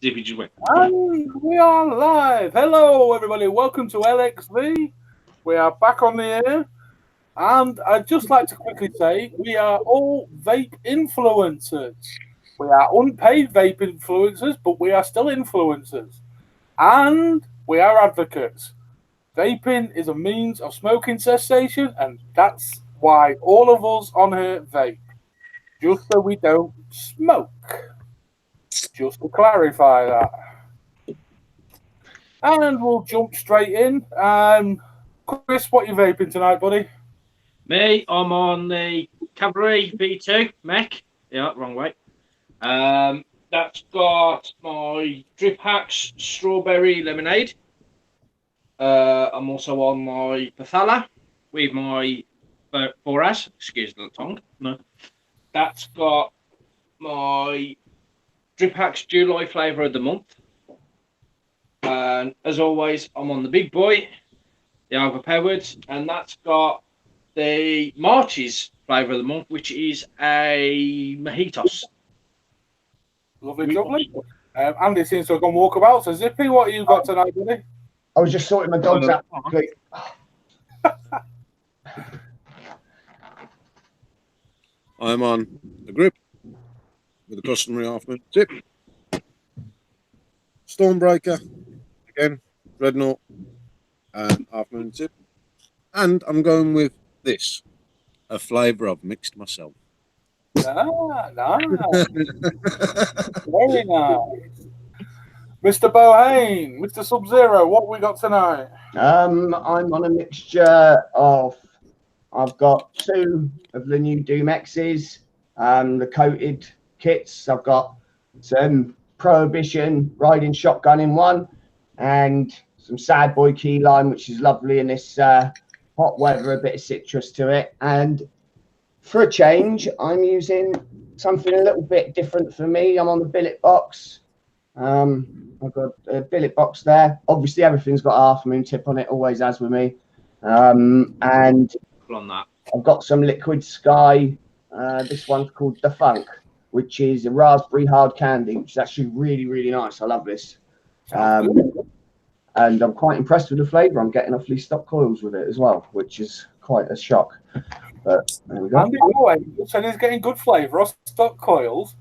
Zippy just went. And we are live. Hello, everybody. Welcome to LXV. We are back on the air. And I'd just like to quickly say we are all vape influencers. We are unpaid vape influencers, but we are still influencers. And we are advocates. Vaping is a means of smoking cessation, and that's why all of us on here vape. Just so we don't smoke. Just to clarify that. And we'll jump straight in. Chris, what are you vaping tonight, buddy? Me, I'm on the Cavalry V2 mech. Yeah, wrong way. That's got my Drip Hacks Strawberry Lemonade. I'm also on my Pathala with my 4S. Excuse the tongue. No. That's got my Drip Hacks July flavour of the month. And as always, I'm on the big boy, the overpowered, and that's got the March's flavour of the month, which is a mojitos. Lovely. Andy seems to have gone walkabout. So, Zippy, what have you got tonight, buddy? I was just sorting my dogs out. I'm on the grip with the customary half-moon tip. Stormbreaker, again, Dreadnought, and half-moon tip. And I'm going with this, a flavour I've mixed myself. Nice. Very nice. Mr. Bohane, Mr. Sub-Zero, what we got tonight? I'm on a mixture of, I've got 2 of the new Doom X's, the coated kits. I've got some Prohibition riding shotgun in one, and some Sad Boy key lime, which is lovely in this hot weather, a bit of citrus to it. And for a change, I'm using something a little bit different for me. I'm on the billet box. I've got a billet box there. Obviously, everything's got a half-moon tip on it, always has with me. And On that. I've got some Liquid Sky. This one's called The Funk, which is a raspberry hard candy, which is actually really, really nice. I love this. And I'm quite impressed with the flavour. I'm getting off these stock coils with it as well, which is quite a shock. But there we go. Andy, so he's getting good flavour off stock coils.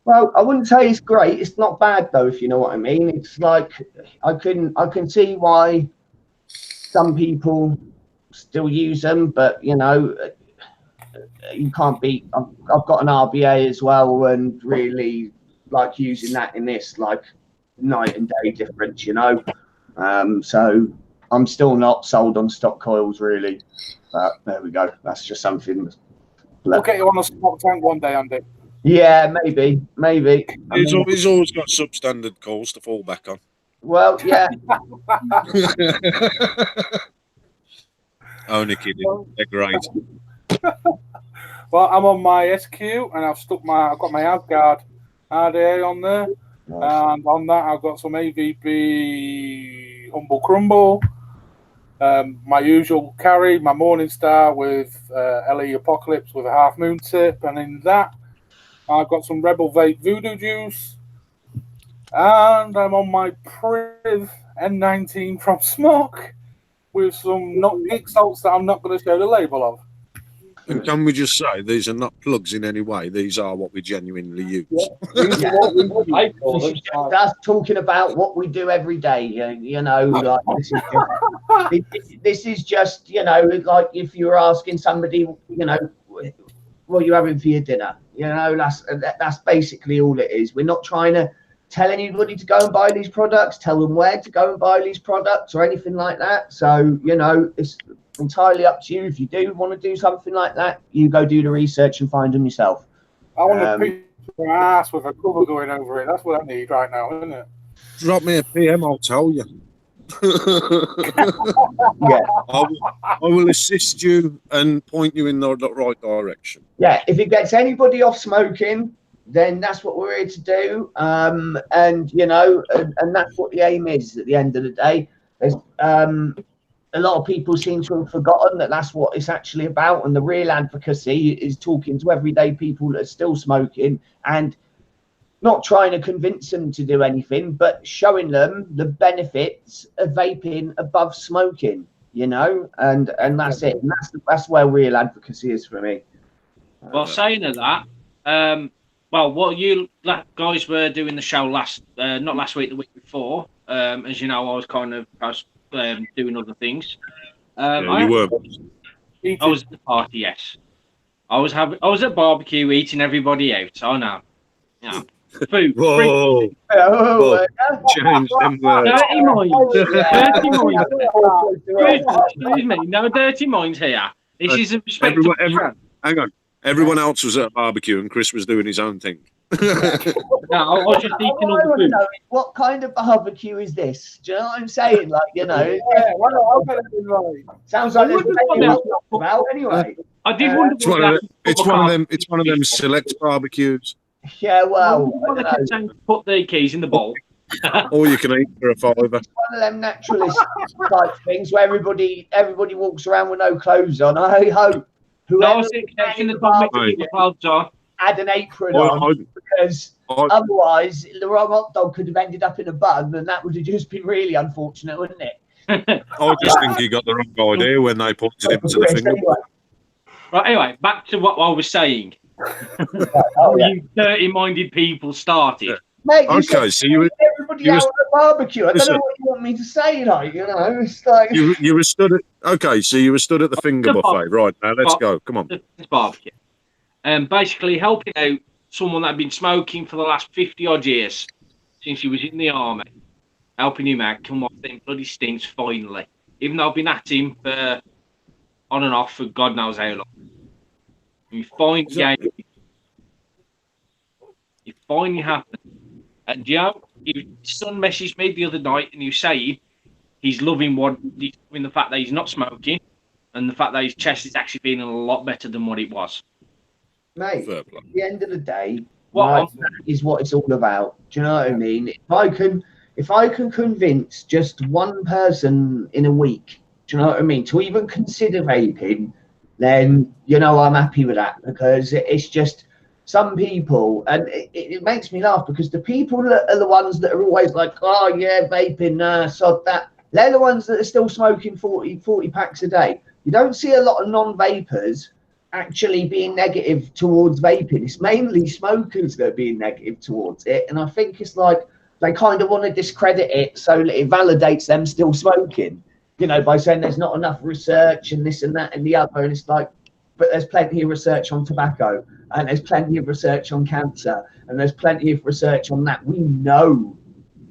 Well, I wouldn't say it's great. It's not bad though, if you know what I mean. It's like I can see why some people still use them, but you know, you can't beat. I've got an RBA as well, and really like using that in this, like night and day difference, you know. So I'm still not sold on stock coils really, but there we go. That's just something. We'll get you on a stock tank one day, Andy. Yeah, maybe. He's always got substandard coils to fall back on. Well, yeah. Only kidding. They're great. Well, I'm on my SQ, and I've got my Asgard RDA on there. Nice. And on that, I've got some AVP Humble Crumble, my usual carry, my Morningstar with LE Apocalypse with a half-moon tip, and in that, I've got some Rebel Vape Voodoo Juice, and I'm on my Priv N19 from Smoke with some not geek salts that I'm not going to show the label of. And can we just say these are not plugs in any way? These are what we genuinely use. Yeah. That's talking about what we do every day. You know, like this is just you know, like if you were asking somebody, you know, what you're having for your dinner. You know, that's basically all it is. We're not trying to tell anybody to go and buy these products, tell them where to go and buy these products or anything like that. So, you know, it's entirely up to you. If you do want to do something like that, you go do the research and find them yourself. I want to pick my ass with a cover going over it. That's what I need right now, isn't it? Drop me a PM, I'll tell you. Yeah, I will assist you and point you in the right direction. Yeah, if it gets anybody off smoking, then that's what we're here to do. And you know, and that's what the aim is at the end of the day. There's a lot of people seem to have forgotten that that's what it's actually about, and the real advocacy is talking to everyday people that are still smoking and not trying to convince them to do anything, but showing them the benefits of vaping above smoking, you know, and that's it. And that's where real advocacy is for me. Well, saying of that, well, what you guys were doing the show not last week, the week before. As you know, I was doing other things. Yeah, you were. I was at the party, yes. I was at barbecue eating everybody out. I know. Yeah. Food. Whoa. Oh, Change them words. Dirty minds. Dirty minds. Excuse me. No dirty minds here. This is a respectable show. Hang on. Everyone else was at a barbecue and Chris was doing his own thing. No, I was just eating all the food. What kind of barbecue is this? Do you know what I'm saying? Like, you know, sounds like about anyway. I did wonder. It's one of them select barbecues. Yeah, well, put the keys in the bowl. Or you can eat for a $5. It's one of them naturalist type things where everybody walks around with no clothes on. I hope whoever had an apron on, because otherwise the wrong hot dog could have ended up in a bun, and that would have just been really unfortunate, wouldn't it? I just think he got the wrong idea when they pointed him to the finger. Right, anyway, back to what I was saying. You dirty-minded people started. Yeah. Mate, okay, so everybody out at the barbecue. I don't know what you want me to say, like, you know. It's like you were stood at you were stood at the finger buffet, right? Now let's go. Come on. It's barbecue. Basically helping out someone that had been smoking for the last 50-odd years since he was in the army, helping him out, come off them bloody stinks finally. Even though I've been at him for on and off for God knows how long. You finally happened. And Joe, his son messaged me the other night and he was saying he's loving the fact that he's not smoking and the fact that his chest is actually feeling a lot better than what it was. Mate, at the end of the day, that is what it's all about. Do you know what I mean? If I can convince just one person in a week, do you know what I mean, to even consider vaping, then, you know, I'm happy with that, because it's just some people, and it makes me laugh, because the people that are the ones that are always like, oh yeah, vaping, sod that, they're the ones that are still smoking 40 packs a day. You don't see a lot of non-vapers actually being negative towards vaping. It's mainly smokers that are being negative towards it, and I think it's like they kind of want to discredit it so that it validates them still smoking, you know, by saying there's not enough research and this and that and the other. And it's like, but there's plenty of research on tobacco, and there's plenty of research on cancer, and there's plenty of research on that. We know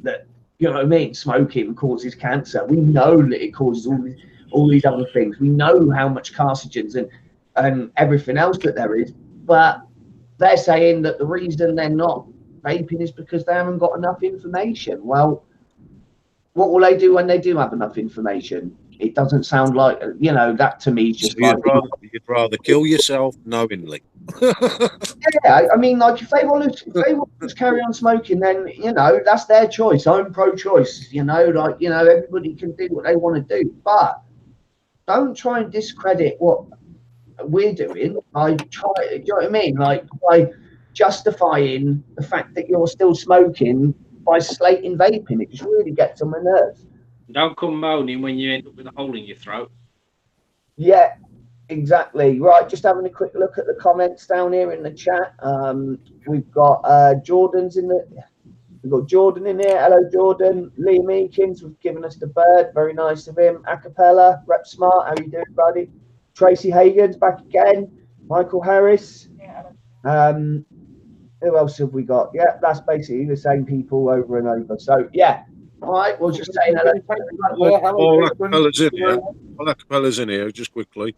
that, you know what I mean, smoking causes cancer. We know that it causes all these other things. We know how much carcinogens and everything else that there is, but they're saying that the reason they're not vaping is because they haven't got enough information. Well, what will they do when they do have enough information? It doesn't sound like, you know, that to me is just so you'd rather kill yourself knowingly. Yeah, I mean, like, if they want to carry on smoking, then, you know, that's their choice. I'm pro-choice, you know, like, you know, everybody can do what they want to do, but don't try and discredit what we're doing by do you know what I mean? Like, by justifying the fact that you're still smoking by slating vaping. It just really gets on my nerves. Don't come moaning when you end up with a hole in your throat. Yeah, exactly. Right, just having a quick look at the comments down here in the chat. We've got Jordan's in the. We've got Jordan in here. Hello, Jordan. Liam Eakins was giving us the bird. Very nice of him. Acapella, Rep Smart. How you doing, buddy? Tracy Hagan's back again. Michael Harris. Who else have we got? Yeah, that's basically the same people over and over. So, yeah. All right, we'll just say hello. All Acapella's in here, just quickly.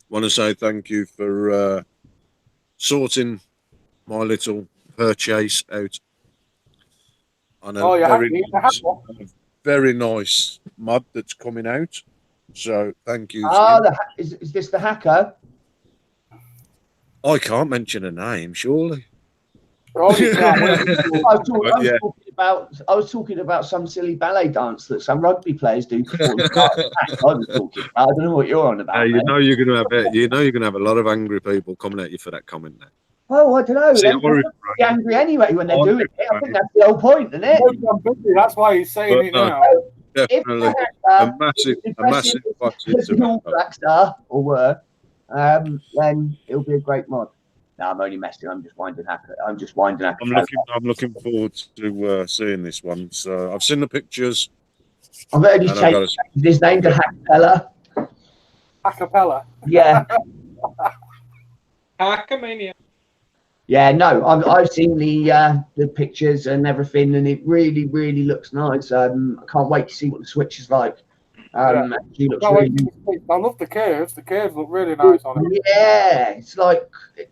Want to say thank you for sorting my little purchase out on a very nice mod that's coming out. So thank you. Is this the hacker? I can't mention a name, surely. I was talking about some silly ballet dance that some rugby players do. I don't know what you're on about. You know you're gonna have a lot of angry people coming at you for that comment now. Well, I don't know. See, Them I people be angry anyway when they're I doing it. I think that's the whole point, isn't it? I'm busy, that's why he's saying But it no, now. If definitely the a massive positive. Blackstar or were, then it'll be a great mod. No, I'm only messing. I'm just winding hacker. I'm looking forward to seeing this one. So I've seen the pictures. I've heard he's changed his name to Hackapella. Acapella. Yeah. Hackmania. Yeah, no, I've seen the pictures and everything, and it really, really looks nice. I can't wait to see what the Switch is like. She looks really. I love the curves. The curves look really nice on it. Yeah, it's like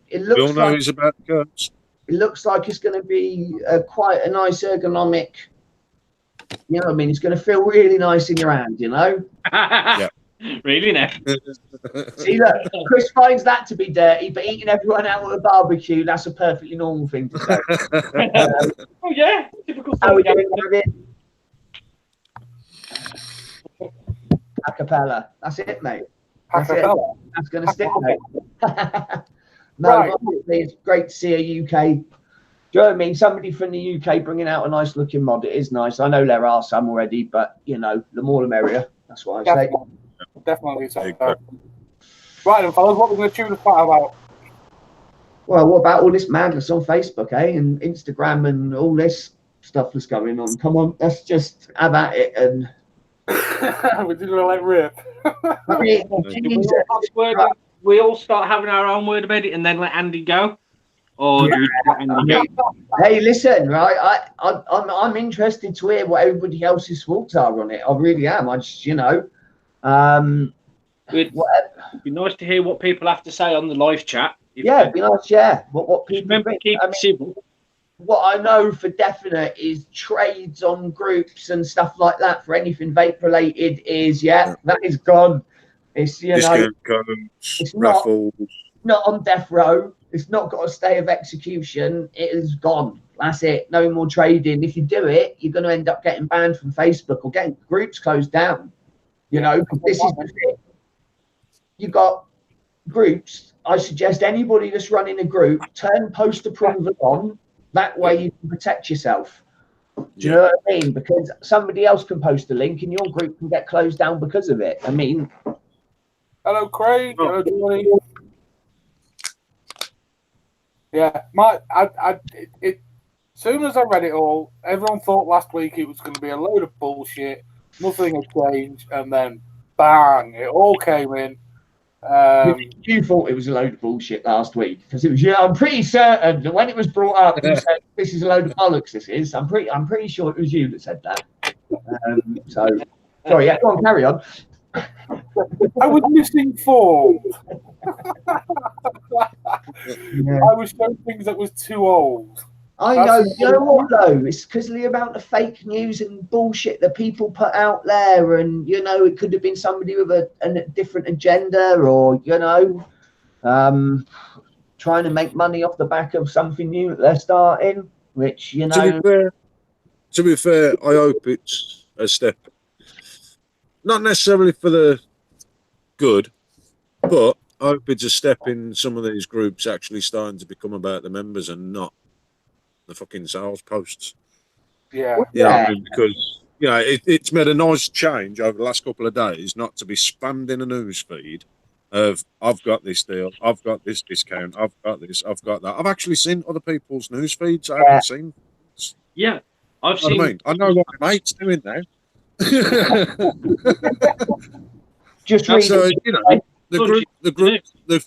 it looks. We all know like, he's about curves. It looks like it's going to be quite a nice ergonomic. You know what I mean? It's going to feel really nice in your hand. You know. Yeah. Really now. See, look, Chris finds that to be dirty, but eating everyone out at a barbecue, that's a perfectly normal thing to say. Oh, yeah. Typical How are we doing with it? Acapella. That's it, mate. That's it. That's going to stick, mate. No, Right. obviously, it's great to see a UK. Do you know what I mean? Somebody from the UK bringing out a nice looking mod. It is nice. I know there are some already, but, you know, the more the merrier. That's what I say. Definitely so. Right then, fellas, what are we going to tune the fat about? Well, what about all this madness on Facebook, eh? And Instagram and all this stuff that's going on? Come on, let's just have at it. And We're just going to let rip. We all start having our own word about it and then let Andy go? Or do we let Andy go? Hey, listen, right? I'm interested to hear what everybody else's thoughts are on it. I really am. I just, you know. It'd be nice to hear what people have to say on the live chat. It'd be nice, yeah. What people remember, think. keep it civil. What I know for definite is trades on groups and stuff like that for anything vape related is that is gone. It's Discount codes, it's raffles. not on death row. It's not got a stay of execution. It is gone. That's it. No more trading. If you do it, you're going to end up getting banned from Facebook or getting groups closed down. You know, this is the thing. You've got groups. I suggest anybody that's running a group turn post approval on. That way you can protect yourself. Do you know what I mean? Because somebody else can post a link and your group can get closed down because of it. I mean, hello, Craig. Hello, Johnny. Yeah, as soon as I read it all, everyone thought last week it was going to be a load of bullshit. Nothing had changed, and then bang, it all came in. You thought it was a load of bullshit last week because it was. Yeah, I'm pretty certain that when it was brought up, you said this is a load of bollocks. This is. I'm pretty sure it was you that said that. So, sorry. Yeah, go on, carry on. I was misinformed. I was showing things that was too old. I know. You know what though? It's because of the amount of fake news and bullshit that people put out there, and you know, it could have been somebody with a different agenda, or you know, trying to make money off the back of something new that they're starting. Which you know. To be fair, I hope it's a step, not necessarily for the good, but I hope it's a step in some of these groups actually starting to become about the members and not the fucking sales posts. Yeah. You know what I mean? Because it's made a nice change over the last couple of days not to be spammed in a news feed of I've got this deal, I've got this discount, I've got this, I've got that. I've actually seen other people's news feeds. I haven't seen. Yeah, I've seen. I mean, I know what my mate's doing now. Just read so, you know, the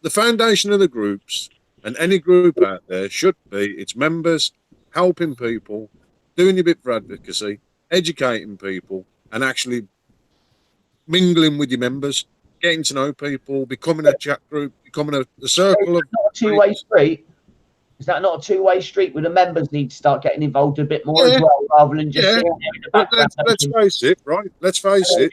foundation of the groups. And any group out there should be its members, helping people, doing your bit for advocacy, educating people, and actually mingling with your members, getting to know people, becoming a chat group, becoming a circle of. Not a two-way street. Is that not a two-way street where the members need to start getting involved a bit more as well, rather than just sitting there in the background? Let's face it, right? Let's face it.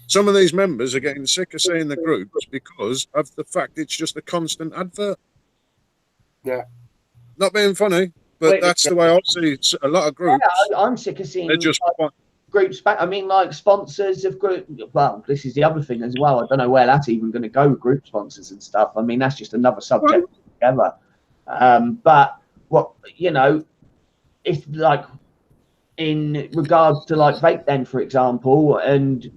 Some of these members are getting sick of seeing the groups because of the fact it's just a constant advert. Yeah. Not being funny, but that's the way I see a lot of groups. Yeah, I'm sick of seeing groups back. I mean, like sponsors of group. Well, this is the other thing as well. I don't know where that's even going to go with group sponsors and stuff. I mean, that's just another subject altogether. But what, you know, if like in regards to like Vape Den, for example, and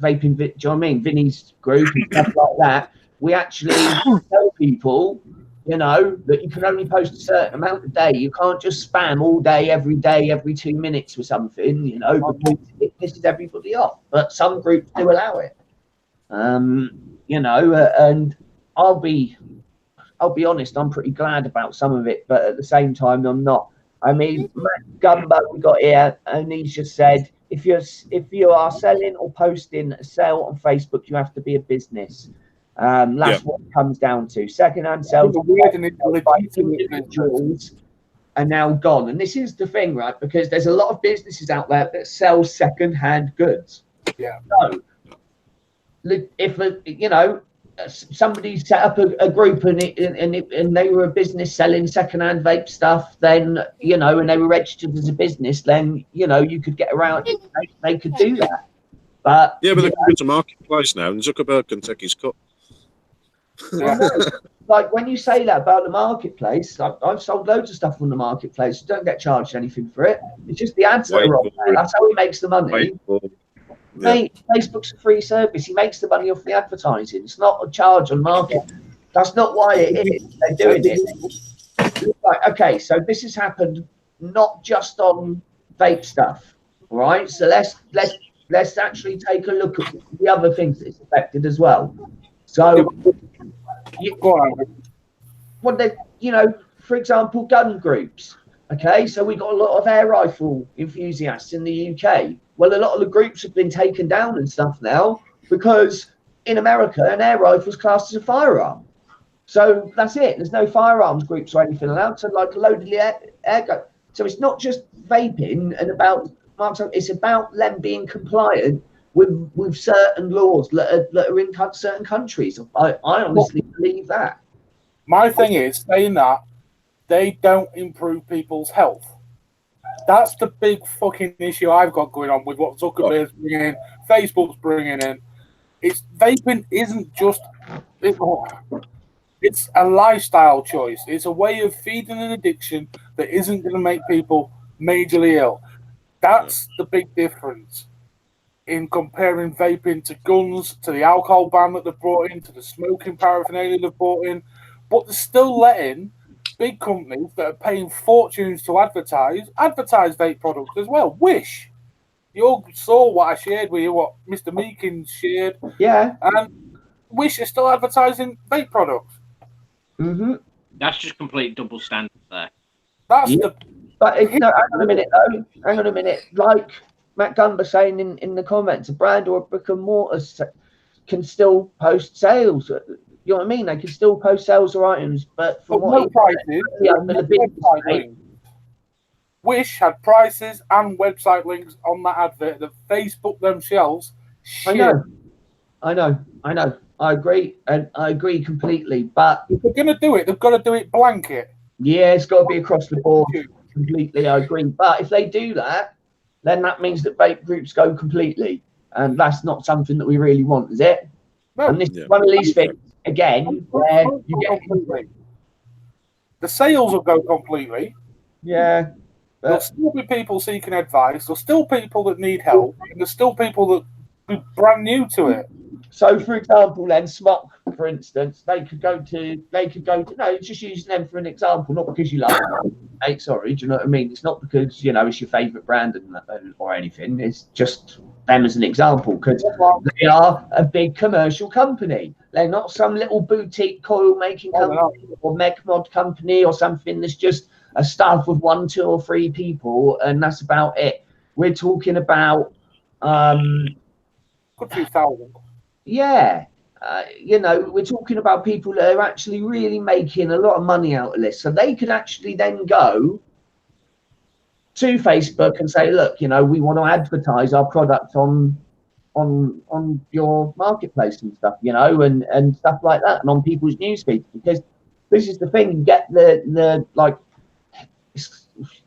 vaping, do you know what I mean? Vinny's group and stuff like that. We actually tell people, you know, that you can only post a certain amount a day. You can't just spam all day, every 2 minutes with something, you know, because it pisses everybody off. But some groups do allow it. You know, and I'll be honest, I'm pretty glad about some of it, but at the same time, I'm not. I mean, Matt Gumbo we got here, and he's just said, if you are selling or posting a sale on Facebook, you have to be a business. That's what it comes down to. Secondhand sales by individuals are now gone, and this is the thing, right? Because there's a lot of businesses out there that sell secondhand goods. Yeah. So, if you know, somebody set up a group and they were a business selling secondhand vape stuff, then, you know, and they were registered as a business, then, you know, you could get around it. They could do that. But yeah, but they can go to marketplace now, and Zuckerberg can take his cut. Like when you say that about the marketplace, I've sold loads of stuff on the marketplace. You don't get charged anything for it. It's just the ads that are on there. That's how he makes the money. Mate, Facebook's a free service. He makes the money off the advertising. It's not a charge on market. That's not why it is. They're doing it. Right, okay, so this has happened not just on vape stuff, all right? So let's actually take a look at the other things that it's affected as well. So, you know, for example, gun groups. Okay, so we got a lot of air rifle enthusiasts in the UK. Well, a lot of the groups have been taken down and stuff now because in America, an air rifle is classed as a firearm. So that's it. There's no firearms groups or anything allowed. So like a load of the air gun. So it's not just vaping and about it's about them being compliant with certain laws that are in certain countries. I honestly believe that. My thing is saying that they don't improve people's health. That's the big fucking issue I've got going on with what Zuckerberg's bringing in, Facebook's bringing in. It's vaping isn't just it's a lifestyle choice. It's a way of feeding an addiction that isn't going to make people majorly ill. That's the big difference in comparing vaping to guns, to the alcohol ban that they've brought in, to the smoking paraphernalia they've brought in. But they're still letting big companies that are paying fortunes to advertise vape products as well. Wish. You all saw what I shared with you, what Mr. Meekins shared. Yeah. And Wish is still advertising vape products. Mm-hmm. That's just complete double standard there. That's the... But hang on a minute, though. Hang on a minute. Like Matt Gumber saying in the comments, a brand or a brick and mortar can still post sales. You know what I mean? They can still post sales or items, but from what Wish had prices and website links on that advert that Facebook themselves shared. I know. I agree, and I agree completely. But if they're going to do it, they've got to do it blanket. Yeah, it's got to be across the board. Completely, I agree. But if they do that, then that means that vape groups go completely, and that's not something that we really want, is it? No. And this is one of these things again where you get completely. The sales will go completely. Yeah. There'll still be people seeking advice. There's still people that need help. And there's still people that be brand new to it. So, for example, then Smock, for instance, they could go to no, just using them for an example, not because you love them, mate. Sorry, do you know what I mean? It's not because it's your favourite brand or anything. It's just them as an example because they are a big commercial company. They're not some little boutique coil making company or mech mod company or something that's just a staff with 1, 2, or 3 people, and that's about it. We're talking about good few thousand. Yeah, we're talking about people that are actually really making a lot of money out of this. So they could actually then go to Facebook and say, look, we want to advertise our product on your marketplace and stuff, and stuff like that, and on people's newsfeeds. Because this is the thing, you get the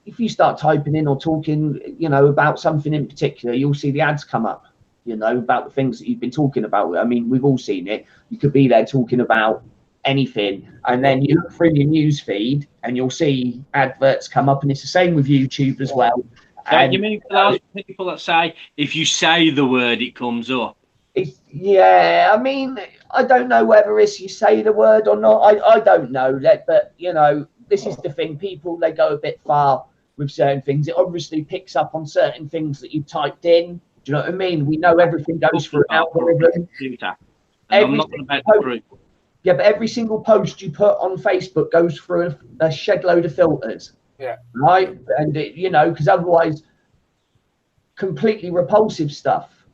if you start typing in or talking, you know, about something in particular, you'll see the ads come up, you know, about the things that you've been talking about. I mean, we've all seen it. You could be there talking about anything, and then you look through your news feed and you'll see adverts come up, and it's the same with YouTube as well. Don't you mean for those people that say if you say the word it comes up? Yeah, I mean, I don't know whether it's you say the word or not. I don't know that, but you know, this is the thing. People, they go a bit far with certain things. It obviously picks up on certain things that you've typed in. Do you know what I mean? We know everything goes through an algorithm. I'm not about the group. Yeah, but every single post you put on Facebook goes through a shed load of filters. Yeah. Right, and it, you know, because otherwise, completely repulsive stuff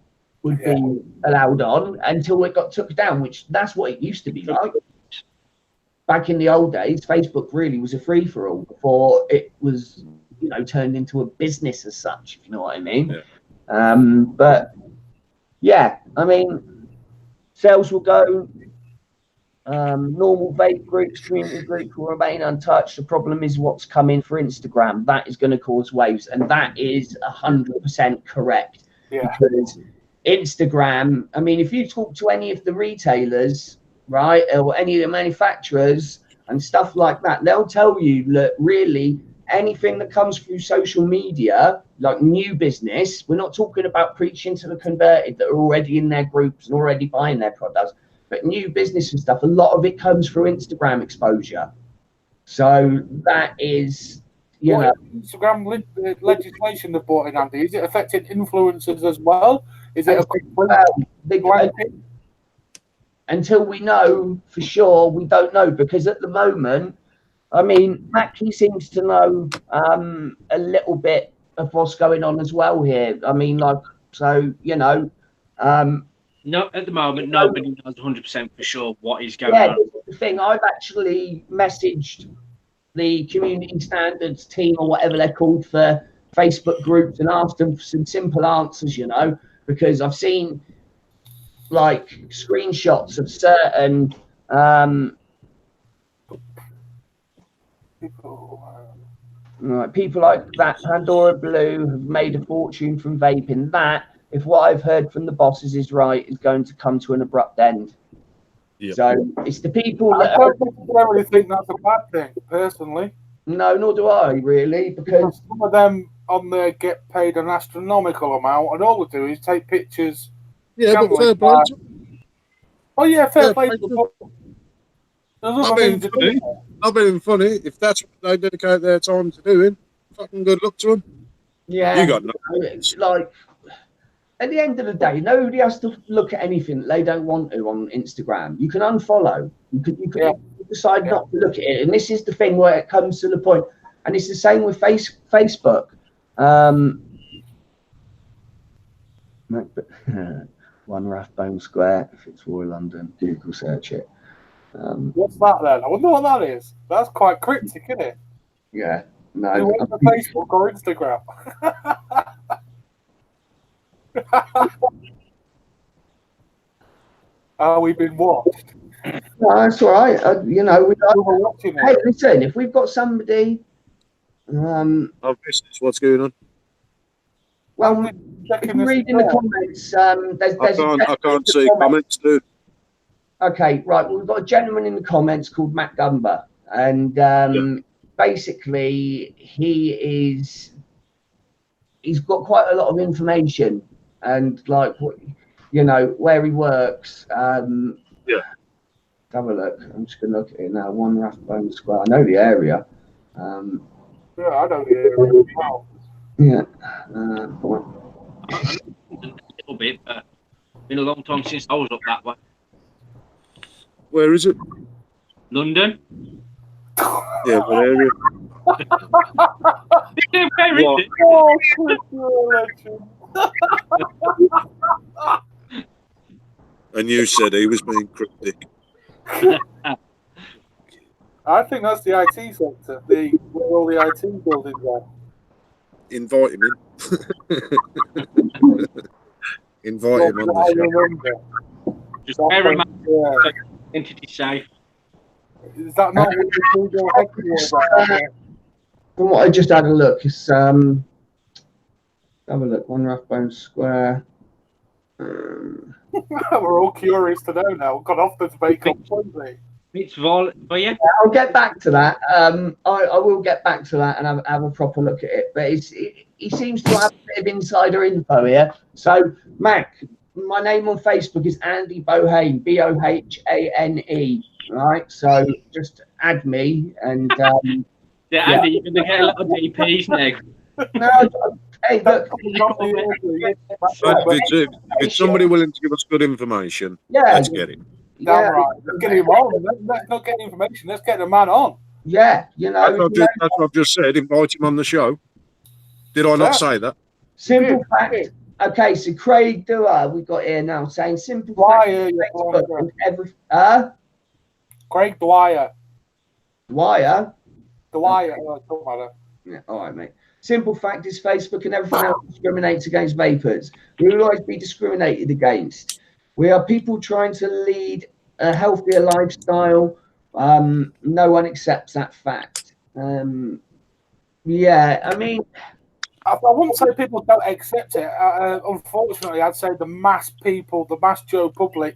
would be allowed on until it got took down, which that's what it used to be like. Back in the old days, Facebook really was a free-for-all before it was, you know, turned into a business as such, if you know what I mean. Yeah. But yeah, I mean, sales will go. Normal vape groups, community groups will remain untouched. The problem is what's coming for Instagram. That is going to cause waves, and that is 100% correct. Yeah. Because Instagram, I mean, if you talk to any of the retailers, right, or any of the manufacturers and stuff like that, they'll tell you that really anything that comes through social media, like new business, we're not talking about preaching to the converted that are already in their groups and already buying their products, but new business and stuff, a lot of it comes through Instagram exposure. So that is, you know, Instagram legislation they've brought in, Andy, is it affecting influencers as well? Is it until we know for sure, we don't know, because at the moment, I mean, Mackie seems to know a little bit of what's going on as well here. I mean, like, so, you know, no, at the moment, nobody knows 100% for sure what is going on. This is the thing. I've actually messaged the community standards team or whatever they're called for Facebook groups and asked them for some simple answers, you know, because I've seen like screenshots of certain people like that Pandora Blue have made a fortune from vaping. That, if what I've heard from the bosses is right, is going to come to an abrupt end. Yep. So it's the people that I don't necessarily think that's a bad thing, personally. No, nor do I really, because some of them on there get paid an astronomical amount, and all they do is take pictures. Yeah, but fair play. Oh yeah, fair play. Not being funny. If that's what they dedicate their time to doing, fucking good luck to them. Yeah, you got no. Like, at the end of the day, nobody has to look at anything that they don't want to on Instagram. You can unfollow. You can decide not to look at it. And this is the thing where it comes to the point. And it's the same with Facebook. One Rathbone Square, if it's Royal London, Google search it. What's that then? I wonder what that is. That's quite cryptic, isn't it? Yeah. No. Facebook or Instagram. We've been watched. No, that's all right. You know, hey, listen, if we've got somebody. I've missed this. What's going on? Well, if you read in the comments, I can't see comments, dude. Okay, right. Well, we've got a gentleman in the comments called Matt Gumber, and basically he's got quite a lot of information and like what, you know, where he works. Yeah. Have a look. I'm just gonna look at it now. One Rathbone Square. I know the area. Yeah, I know the area as well. Yeah. A little bit, but been a long time since I was up that way. Where is it? London. Yeah, what area? Where is it? And you said he was being cryptic. I think that's the IT sector, where all the IT buildings are. Invite him in. Invite him on the show. Just bear in mind, entity safe. Is that not what the headquarters are? from what I just had a look, it's have a look. One Rathbone Square. We're all curious to know now. Got off the debate completely. It's vol for you. I'll get back to that. I will get back to that and have a proper look at it. But he seems to have a bit of insider info here. So, Mac, my name on Facebook is Andy Bohane, Bohane. Right. So just add me and. Yeah, Andy, you're gonna get a lot of DPs now. No, hey, look. If it's somebody willing to give us good information, Yeah, let's get it. Damn right. Let's get him on. Let's not get information. Let's get the man on. Yeah, That's what I've just said. Invite him on the show. Did I not say that? Simple fact. Okay, so Craig Dewar, we've got here now saying simple Dwyer, fact. Craig Dwyer. Dwyer? Dwyer. Oh, don't matter. Yeah, all right, mate. Simple fact is Facebook and everything else discriminates against vapers. We will always be discriminated against. We are people trying to lead a healthier lifestyle. No one accepts that fact. Yeah, I mean, I wouldn't say people don't accept it. Unfortunately, I'd say the mass people, the mass Joe public,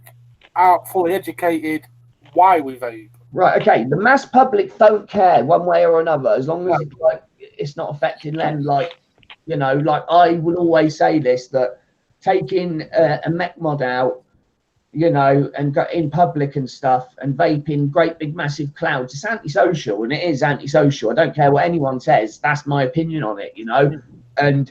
aren't fully educated why we vape. right, okay. The mass public don't care one way or another, as long as it's not affecting them. Like, you know, like I will always say this, that taking a mech mod out, you know, and go in public and stuff and vaping great big massive clouds, it's antisocial, and it is antisocial. I don't care what anyone says. That's my opinion on it, you know. And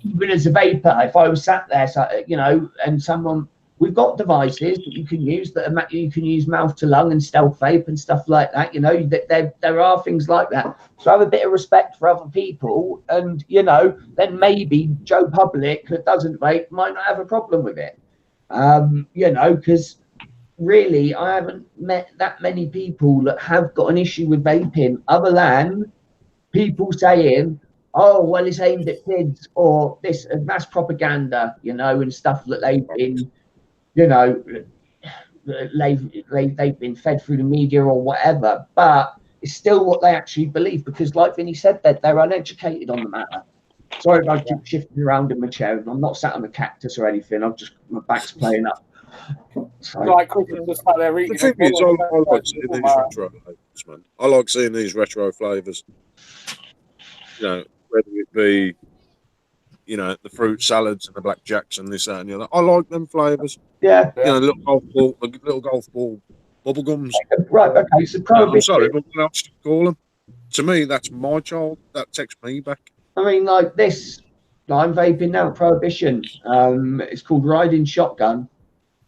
even as a vapor, if I was sat there, you know, and someone, we've got devices that you can use that you can use mouth to lung and stealth vape and stuff like that, you know, there are things like that. So have a bit of respect for other people, and, you know, then maybe Joe Public that doesn't vape might not have a problem with it. You know, because really I haven't met that many people that have got an issue with vaping other than people saying, oh, well, it's aimed at kids, or this mass propaganda, you know, and stuff that they've been, you know, they've been fed through the media or whatever. But it's still what they actually believe, because like Vinny said, that they're uneducated on the matter. Sorry if I keep shifting around in my chair. I'm not sat on a cactus or anything. I'm just, my back's playing up. So, like Chris is just like they're eating. The thing is, I like seeing these retro flavors, man. I like seeing these retro flavors. You know, whether it be, you know, the fruit salads and the blackjacks and this, that, and the other. I like them flavors. yeah. You know, little golf ball bubble gums. Right, okay, so I'm sorry, but what else do you call them? To me, that's my child. That takes me back. I mean, like this, I'm vaping now, Prohibition. It's called Riding Shotgun.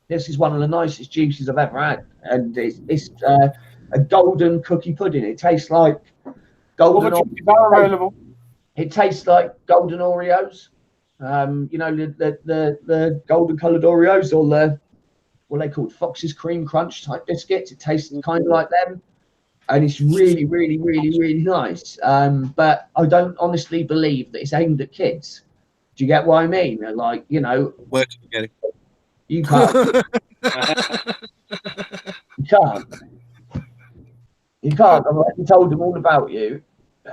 This is one of the nicest juices I've ever had. And it's a golden cookie pudding. It tastes like golden Oreos. It tastes like golden Oreos. You know, the golden coloured Oreos, or the, what they called, Fox's Cream Crunch type biscuits. It tastes kind of like them. And it's really, really, really, really nice. But I don't honestly believe that it's aimed at kids. Do you get what I mean? Like, you know, Where can you get it? You can't. You can't. You can't. I told them all about you,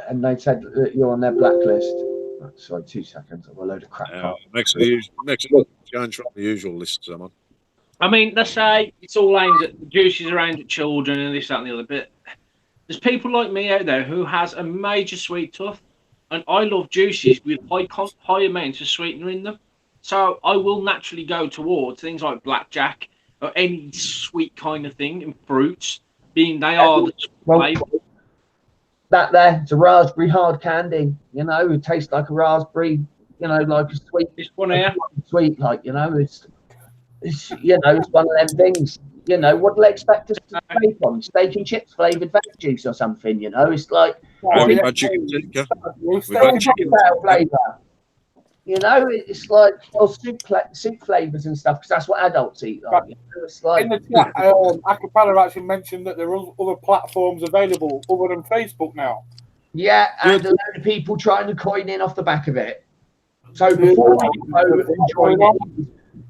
and they said that you're on their blacklist. Oh, sorry, 2 seconds. I've got a load of crap. Next change from the usual list, someone. I mean, let's say it's all aimed at, the juices are aimed at children and this, that, and the other bit. There's people like me out there who has a major sweet tooth, and I love juices with high amounts of sweetener in them. So I will naturally go towards things like blackjack or any sweet kind of thing, and fruits, being they are the flavor. That there, it's a raspberry hard candy. You know, it tastes like a raspberry. You know, like a sweet. This one here, sweet, like, you know, it's you know, it's one of them things. You know, what do they expect us to make on? Steak and chips flavoured veg juice or something, you know? It's like... We've had chicken tikka. Flavour. You know, it's like, or soup flavours and stuff, because that's what adults eat. Like, you know, it's like... In the chat, Acapella actually mentioned that there are other platforms available other than Facebook now. Yeah, and a load of people trying to coin in off the back of it. So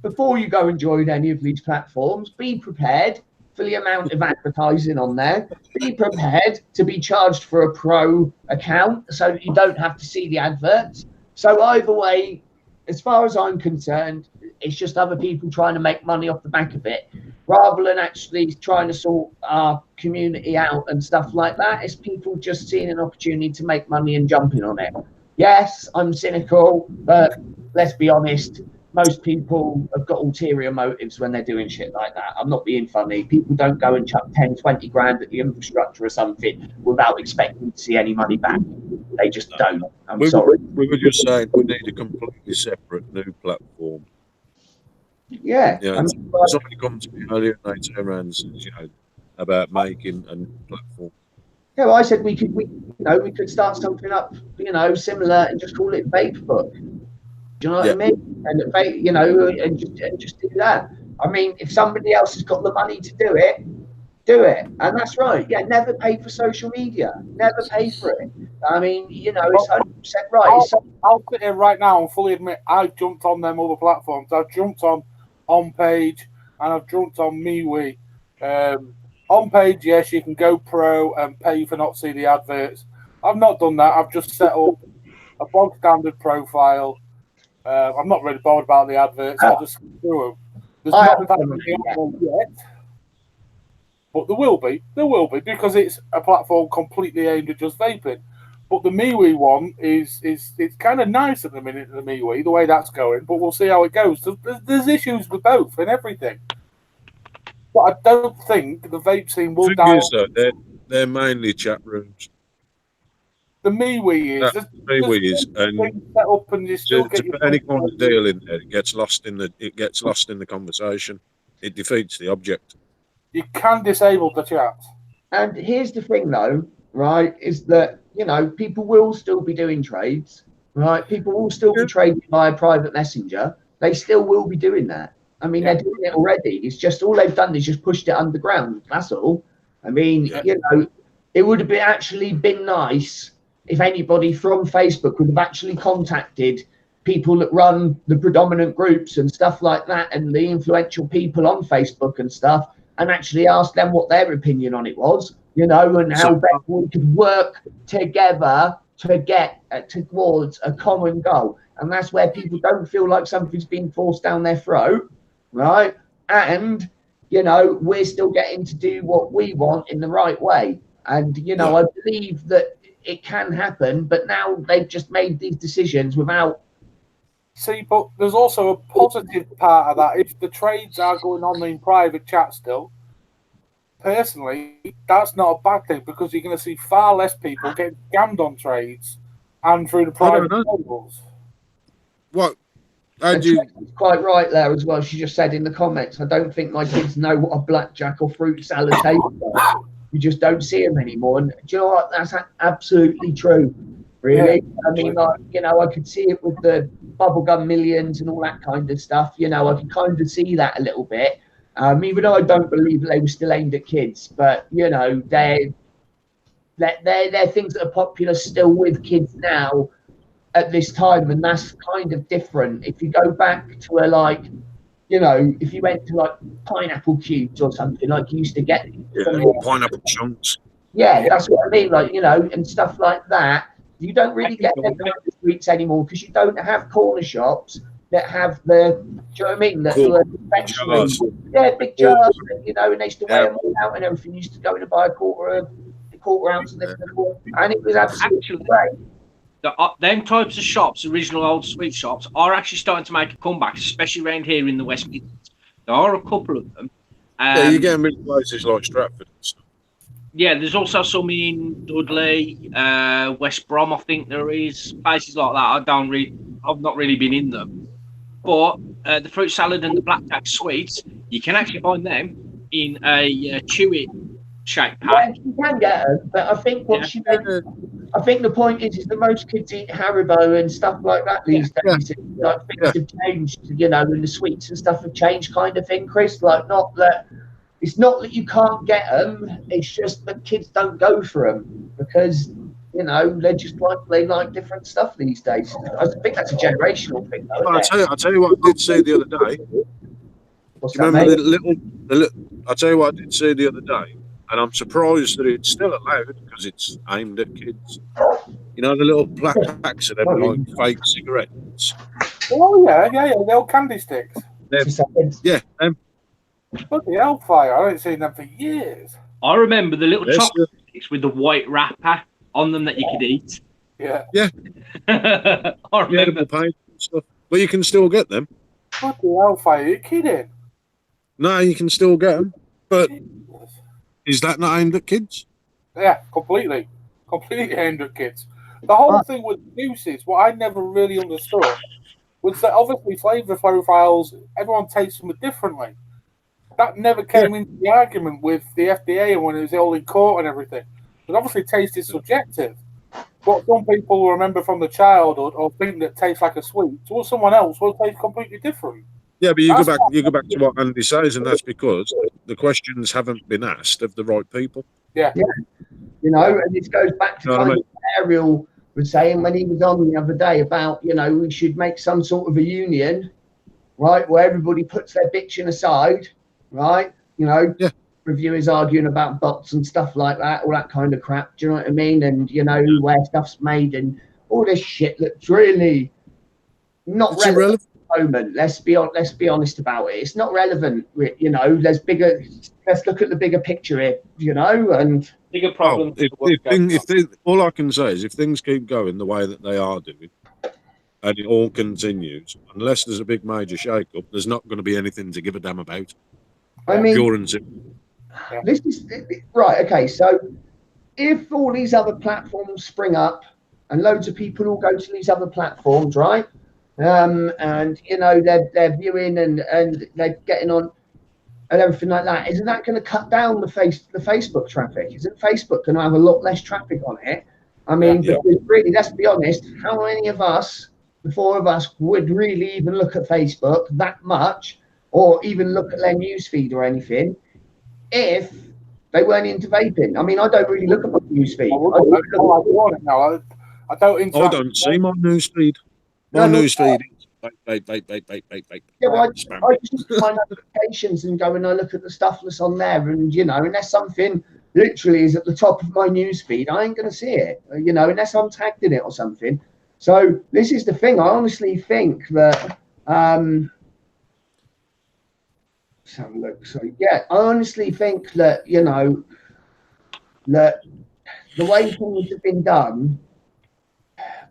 before you go and join any of these platforms, be prepared for the amount of advertising on there. Be prepared to be charged for a pro account so that you don't have to see the adverts. So either way, as far as I'm concerned, it's just other people trying to make money off the back of it, rather than actually trying to sort our community out and stuff like that. It's people just seeing an opportunity to make money and jumping on it. Yes, I'm cynical, but let's be honest, most people have got ulterior motives when they're doing shit like that. I'm not being funny. People don't go and chuck 10, 20 grand at the infrastructure or something without expecting to see any money back. They just don't. I'm sorry. We were just saying we need a completely separate new platform. Yeah. You know, somebody comes to me earlier and they turn around and says, you know, about making a new platform. Yeah, well, I said we could start something up, similar and just call it Vapebook. Do you know what I mean? And and just do that. I mean, if somebody else has got the money to do it, and that's right. Yeah, never pay for social media. Never pay for it. I mean, it's 100% right. I'll sit here right now and fully admit I've jumped on them other platforms. I've jumped on Page and I've jumped on MeWe. On Page, yes, you can go pro and pay for not see the adverts. I've not done that. I've just set up a bog standard profile. I'm not really bothered about the adverts. I just screw them. There's not that many yet, but there will be. There will be, because it's a platform completely aimed at just vaping. But the MeWe one it's kind of nice at the minute, the MeWe, the way that's going. But we'll see how it goes. There's issues with both and everything. But I don't think the vape scene will die. They're mainly chat rooms. The MeWe is. MeWe is, and set up and you still to put any kind of deal in there, it gets lost in the conversation. It defeats the object. You can disable the chat. And here's the thing, though, right? Is that people will still be doing trades, right? People will still be trading via private messenger. They still will be doing that. I mean, they're doing it already. It's just all they've done is just pushed it underground. That's all. I mean, it would have actually been nice if anybody from Facebook would have actually contacted people that run the predominant groups and stuff like that, and the influential people on Facebook and stuff, and actually asked them what their opinion on it was, and how best we could work together to get towards a common goal. And that's where people don't feel like something's being forced down their throat, right? And, we're still getting to do what we want in the right way. And, I believe that it can happen, but now they've just made these decisions without. See, but there's also a positive part of that. If the trades are going on in private chat still, personally, that's not a bad thing, because you're going to see far less people getting scammed on trades and through the private tables. What? Quite right there as well. She just said in the comments, I don't think my kids know what a blackjack or fruit salad tastes like. You just don't see them anymore. And do you know what? That's absolutely true. Really. Yeah. I mean, I could see it with the bubblegum millions and all that kind of stuff. I can kind of see that a little bit. Even though I don't believe they were still aimed at kids, but they're things that are popular still with kids now at this time, and that's kind of different. If you go back to if you went to pineapple cubes or something, like you used to get pineapple chunks. Yeah, that's what I mean. And stuff like that. You don't really get them in the streets anymore, because you don't have corner shops that have the. Do you know what I mean? Big jars. And they used to weigh them all out and everything. You used to go in and buy a quarter ounce, and it was absolutely great. Them types of shops, original old sweet shops, are actually starting to make a comeback, especially around here in the West Midlands. There are a couple of them. You get them in places like Stratford and stuff. Yeah, there's also some in Dudley, West Brom. I think there is places like that. I've not really been in them, but the fruit salad and the blackjack sweets, you can actually find them in a chewy shape pack. Yeah, you can get them, but I think I think the point is that most kids eat Haribo and stuff like that these days. Things have changed, and the sweets and stuff have changed, kind of thing, Chris. It's not that you can't get them. It's just that kids don't go for them because they're just they like different stuff these days. I think that's a generational thing, though. I'll tell you what I did see the other day. Do you remember I'll tell you what I did see the other day, and I'm surprised that it's still allowed because it's aimed at kids. You know, the little black packs of them, like fake cigarettes. Oh, yeah, the old candy sticks. Yeah, Bloody hellfire, I haven't seen them for years. I remember the little Yes, chocolate sticks with the white wrapper on them that you could eat. Yeah. I remember. edible paint and stuff. But you can still get them. Bloody hellfire, are you kidding? No, you can still get them. But is that not aimed at kids? Yeah, completely aimed at kids. The whole thing with juices, what I never really understood was that obviously flavour profiles, everyone tastes them differently. That never came into the argument with the FDA and when it was all in court and everything. But obviously, taste is subjective. What some people will remember from the childhood or think that tastes like a sweet, to someone else will taste completely different. Yeah, but you go back to what Andy says, and that's because the questions haven't been asked of the right people. Yeah. You know, and this goes back to kind of what Ariel was saying when he was on the other day about, you know, we should make some sort of a union, right, where everybody puts their bitching aside, right? You know, reviewers arguing about bots and stuff like that, all that kind of crap. Do you know what I mean? And you know where stuff's made and all this shit that's really not relevant at the moment. Let's be honest about it. It's not relevant. You know, there's bigger. Let's look at the bigger picture here. You know, and bigger problems. All I can say is if things keep going the way that they are doing, and it all continues, unless there's a big major shake-up, there's not going to be anything to give a damn about. I mean, pure and simple. This is right. Okay, so if all these other platforms spring up and loads of people all go to these other platforms, right? And you know they're viewing and they're getting on and everything like that. Isn't that going to cut down the Facebook traffic? Isn't Facebook going to have a lot less traffic on it? I mean, because really, let's be honest. How many of us, the four of us, would really even look at Facebook that much, or even look at their newsfeed or anything, if they weren't into vaping? I mean, I don't really look at my newsfeed. I don't see my newsfeed. My newsfeed is vape. Yeah, well, I just look at my notifications and go and I look at the stuff that's on there, and you know, unless something literally is at the top of my newsfeed, I ain't going to see it. You know, unless I'm tagged in it or something. So this is the thing. I honestly think that. So I honestly think that, you know, that the way things have been done,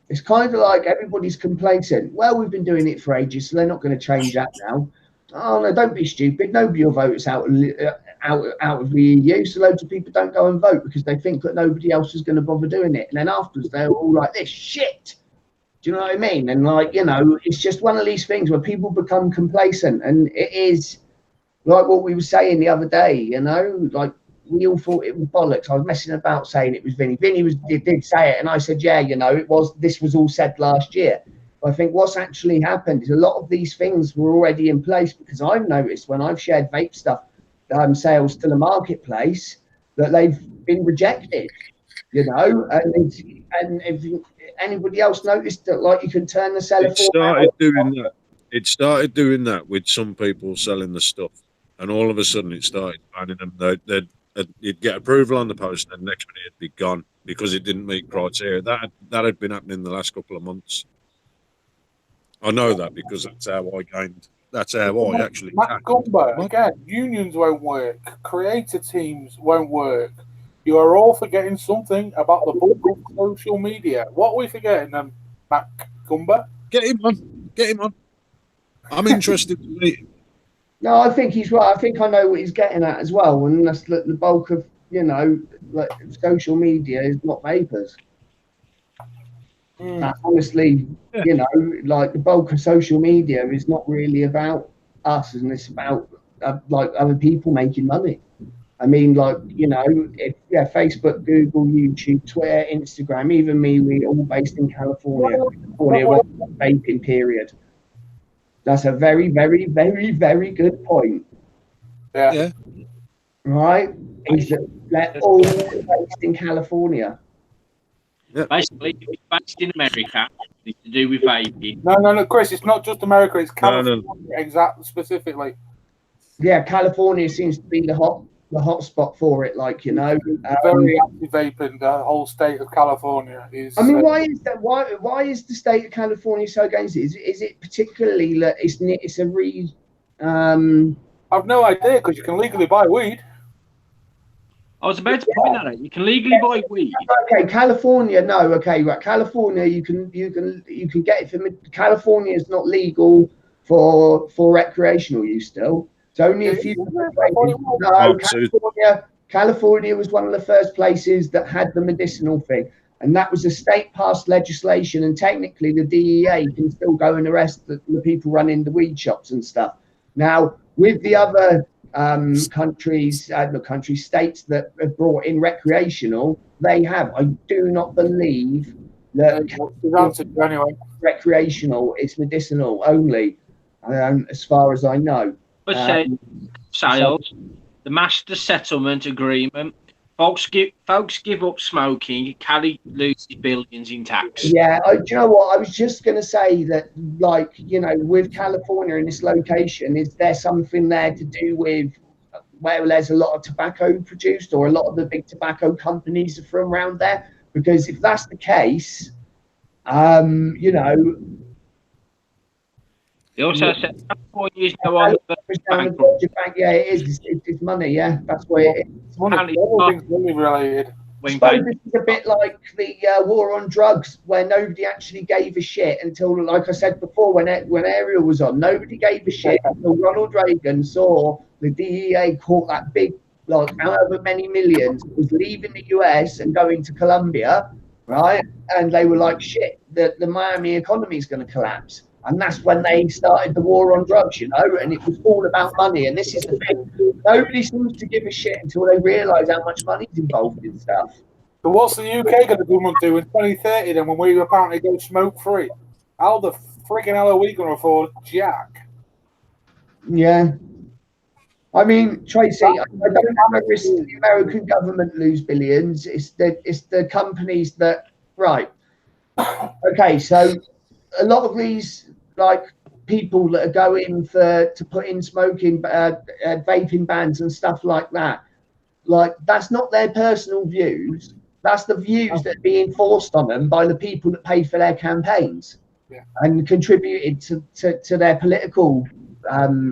it's kind of like everybody's complacent. Well, we've been doing it for ages, so they're not going to change that now. Oh no, don't be stupid. Nobody will vote us out of the EU, so loads of people don't go and vote because they think that nobody else is going to bother doing it. And then afterwards, they're all like, "This shit." Do you know what I mean? And like, you know, it's just one of these things where people become complacent, and it is. Like what we were saying the other day, you know, like we all thought it was bollocks. I was messing about saying it was Vinny. Vinny did say it, and I said, yeah, you know, this was all said last year. But I think what's actually happened is a lot of these things were already in place, because I've noticed when I've shared vape stuff, sales to the marketplace, that they've been rejected, you know, and if anybody else noticed that, like, you can turn the seller. It started doing that with some people selling the stuff. And all of a sudden, it started banning them. You'd get approval on the post, and the next minute it'd be gone because it didn't meet criteria. That had been happening the last couple of months. I know that because that's how I gained. That's how I actually. Matt Gumber, again, unions won't work. Creator teams won't work. You are all forgetting something about the bulk of social media. What are we forgetting, Matt Gumber? Get him on. I'm interested to meet him. No, I think he's right. I think I know what he's getting at as well. And that's the bulk of, you know, like social media is not Vapers. Honestly, you know, like the bulk of social media is not really about us, and it's about like other people making money. I mean, like, you know, Facebook, Google, YouTube, Twitter, Instagram, even me, we're all based in California. Vaping period. That's a very, very, very, very good point. Yeah. Right? Is that they're all based in California. Yeah. Basically, if it's based in America, it's to do with vaping. No, Chris, it's not just America, it's California, exactly, specifically. yeah, California seems to be the hot spot for it. Like, you know, Very active vaping. The whole state of California is. I mean, why is that? Why is the state of California so against it? Is it particularly that it's a I've no idea because you can legally buy weed. I was about to point that out. You can legally buy weed. Okay, California, no, okay, right. California, you can get it from California is not legal for recreational use still. It's only a few. No, California was one of the first places that had the medicinal thing, and that was a state-passed legislation. And technically, the DEA can still go and arrest the people running the weed shops and stuff. Now, with the other states that have brought in recreational, they have. I do not believe that anyway. Recreational is medicinal only, as far as I know. But sales, the master settlement agreement. Folks give up smoking. Cali loses billions in tax. Yeah, do you know what? I was just going to say that, like, you know, with California in this location, is there something there to do with where there's a lot of tobacco produced, or a lot of the big tobacco companies are from around there? Because if that's the case, you know. They also said California is no longer bank. Yeah, it is. It's money. Yeah, that's why it is. Everything's money related. I suppose this is a bit like the war on drugs, where nobody actually gave a shit until, like I said before, when Ariel was on, nobody gave a shit until Ronald Reagan saw the DEA caught that big, like, however many millions was leaving the US and going to Colombia, right? And they were like, shit, the Miami economy is going to collapse. And that's when they started the war on drugs, you know, and it was all about money. And this is the thing. Nobody seems to give a shit until they realise how much money is involved in stuff. So what's the UK going to do in 2030 then, when we apparently go smoke-free? How the freaking hell are we going to afford Jack? Yeah. I mean, Tracy, I don't know if the American government lose billions. It's the companies that, right. Okay, so a lot of these, like, people that are going to put in smoking, vaping bans and stuff like that, like, that's not their personal views. That's the views that are being forced on them by the people that pay for their campaigns and contributed to their political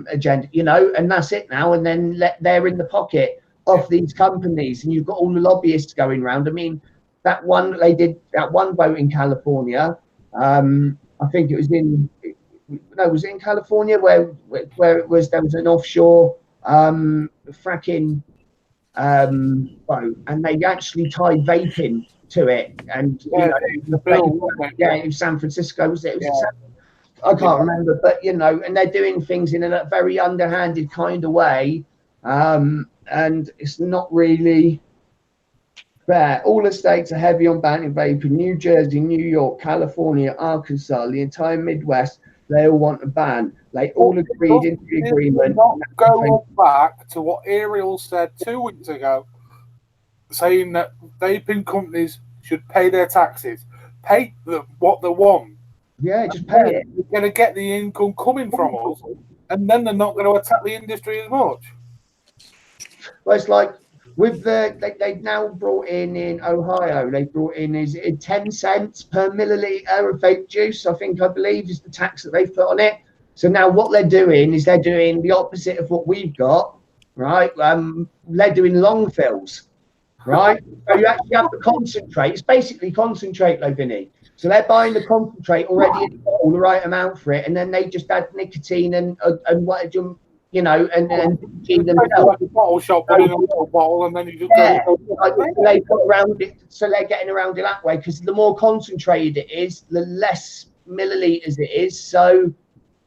agenda, you know, and that's it now. And then they're in the pocket of these companies, and you've got all the lobbyists going around. I mean, that one vote in California, I think it was was it in California where there was an offshore fracking boat, and they actually tied vaping to it, and in San Francisco, was it? I can't remember, but you know, and they're doing things in a very underhanded kind of way, and it's not really fair. All the states are heavy on banning vaping. New Jersey, New York, California, Arkansas, the entire Midwest, they all want a ban. They all agreed in the agreement. Not go back to what Ariel said 2 weeks ago, saying that vaping companies should pay their taxes, pay what they want. Yeah, just pay it. They're going to get the income coming from us, and then they're not going to attack the industry as much. Well, it's like with they've now brought in Ohio, they brought in, is it 10 cents per milliliter of vape juice, I believe is the tax that they've put on it. So now what they're doing is they're doing the opposite of what we've got, right? They're doing long fills, right? So you actually have to concentrate. It's basically concentrate, though, Vinny. So they're buying the concentrate already in the right amount for it, and then they just add nicotine and what, you know, and themselves. Like a bottle shop, put in a little bottle, and then you just they put around it, so they're getting around it that way, because the more concentrated it is, the less milliliters it is. So,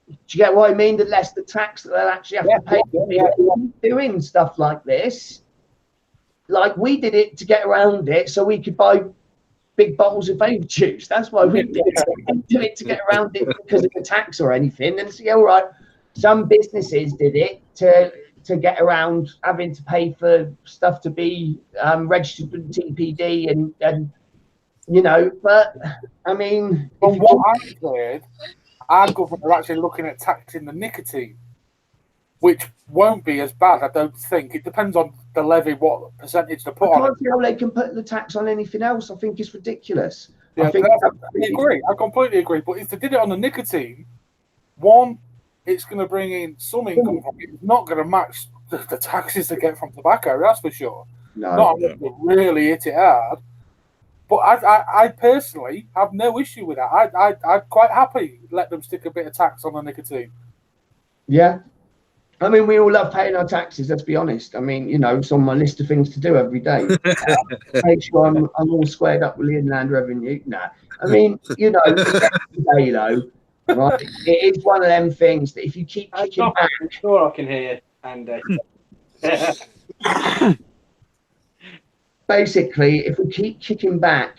do you get what I mean? The less the tax that they'll actually have to pay for doing stuff like this. Like, we did it to get around it, so we could buy big bottles of vape juice. That's why we did it. We didn't do it to get around it because of the tax or anything. And so, yeah, all right. Some businesses did it to get around having to pay for stuff to be registered with TPD and you know. But I mean, from what I've heard, our government are actually looking at taxing the nicotine. which won't be as bad, I don't think. It depends on the levy, what percentage to put I on it. can't see how they can put the tax on anything else. I think it's ridiculous. Yeah, I think I agree. I completely agree. But if they did it on the nicotine, one, it's going to bring in some income from it. It's not going to match the taxes they get from tobacco, that's for sure. no. Not unless they really hit it hard. But I personally have no issue with that. I'd quite happy let them stick a bit of tax on the nicotine. Yeah. I mean, we all love paying our taxes, let's be honest. I mean, you know, it's on my list of things to do every day. Make sure I'm all squared up with the Inland Revenue. Nah. I mean, you know, at the end of the day, though, right, it is one of them things that if you keep kicking back. I'm sure I can hear Andy. Basically, if we keep kicking back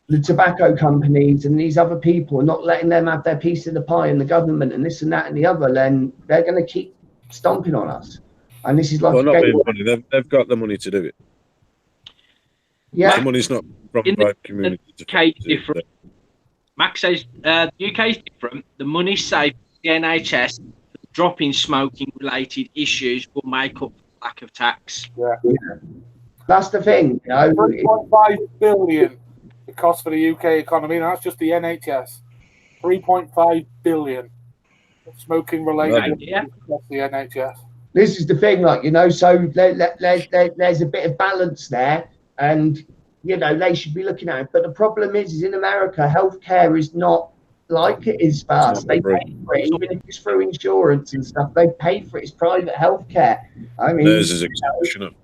the tobacco companies and these other people, not letting them have their piece of the pie, and the government and this and that and the other, then they're going to keep stomping on us. And this is like, Well, not being funny, they've got the money to do it. yeah, The money's not from In the community. UK is different. Max says UK is different. The money saved the NHS, the drop in smoking related issues will make up for the lack of tax. Yeah. that's the thing. You know, 3.5 billion the cost for the UK economy, and that's just the NHS. 3.5 billion smoking related Yeah. across the NHS. this is the thing, like, you know, so there's a bit of balance there, and you know, they should be looking at it. But the problem is in America, healthcare is not like it is for us. They pay for it, even if it's through insurance and stuff. They pay for it. It's private healthcare. I mean, Theirs is extortionate.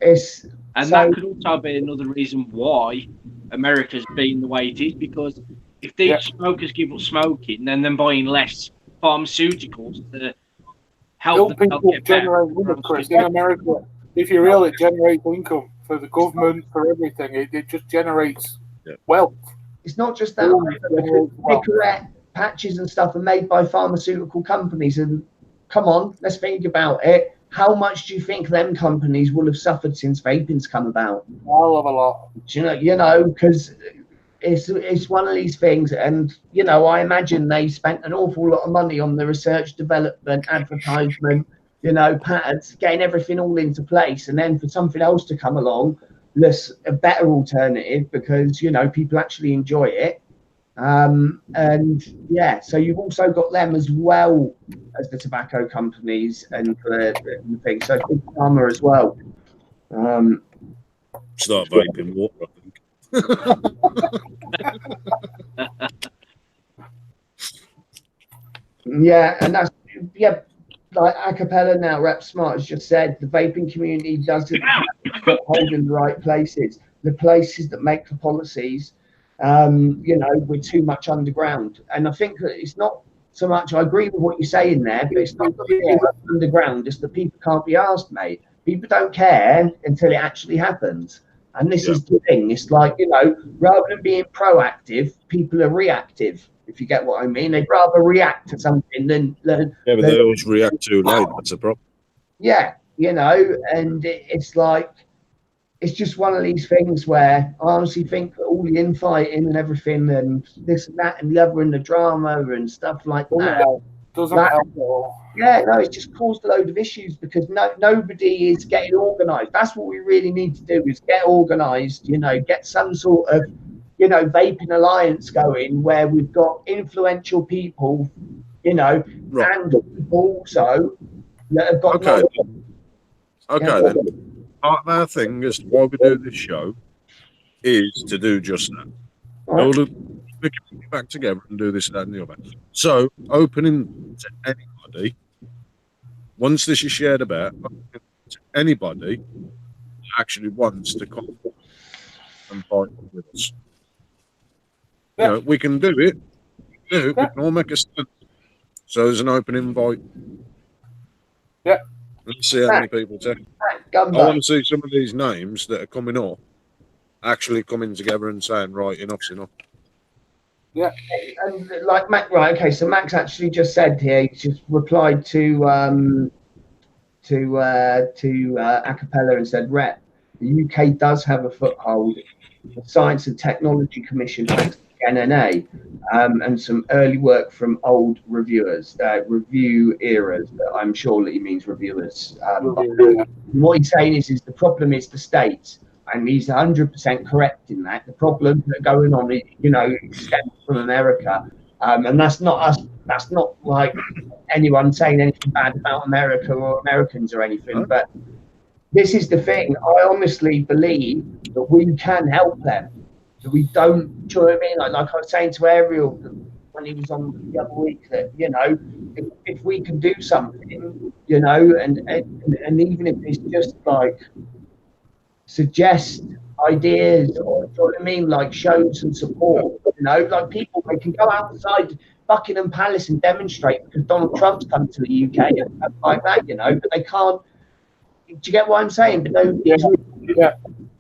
it's And so, that could also be another reason why America's been the way it is, because if these smokers give up smoking, then they're buying less pharmaceuticals to help Ill them people get better. generate income, Chris. In America, if you real, it generates income for the government, for everything. It just generates wealth. it's not just that. Because cigarette patches and stuff are made by pharmaceutical companies, and come on, let's think about it. How much do you think them companies will have suffered since vaping's come about? Hell of a lot. You know, because it's one of these things, and you know, I imagine they spent an awful lot of money on the research, development, advertisement, you know, patents, getting everything all into place, and then for something else to come along, that's a better alternative because you know people actually enjoy it. And yeah, so you've also got them as well as the tobacco companies and the thing. So big pharma as well. Start vaping water, I think. Yeah, and that's like Acapella now, Rep Smart has just said, the vaping community doesn't hold in the right places. The places that make the policies, you know, we're too much underground. And I think that it's not so much, I agree with what you're saying there, but it's not that we're underground, it's that people can't be asked, mate. People don't care until it actually happens. And this is the thing. It's like, you know, rather than being proactive, people are reactive, if you get what I mean. They'd rather react to something than but they always react too late. That's a problem. Yeah, you know, and it's like, it's just one of these things where I honestly think that all the infighting and everything and this and that and the other and the drama and stuff like that. Doesn't help at all. Yeah, no, it's just caused a load of issues because nobody is getting organised. That's what we really need to do is get organised, you know, get some sort of, you know, vaping alliance going where we've got influential people, you know, and also that have got then. Part of our thing is why we do this show is to do just that. All the we can get back together and do this, that, and the other. So, opening to anybody, once this is shared about, to anybody who actually wants to come and fight with us. You know, we can do it. We can all make a stand. So, there's an open invite. Yeah. Let's see how many people take. I want to see some of these names that are coming up actually coming together and saying, right, enough's enough. Yeah, and like Mac, right? Okay, so Max actually just said here, he just replied to Acapella and said, "Rep, the UK does have a foothold. The Science and Technology Commission, thanks to the NNA, and some early work from old reviewers, review eras. But I'm sure that he means reviewers. But what he's saying is the problem is the states, and he's 100% correct in that. The problems that are going on, stems from America, and that's not us. That's not like anyone saying anything bad about America or Americans or anything. But this is the thing. I honestly believe that we can help them. That we don't. Do you know what I mean? Like I was saying to Ariel when he was on the other week, that if we can do something, and even if it's just like suggest ideas, or do you know what I mean, like show some support. Like people, they can go outside Buckingham Palace and demonstrate because Donald Trump's come to the UK and stuff like that, but they can't. Do you get what I'm saying? But no,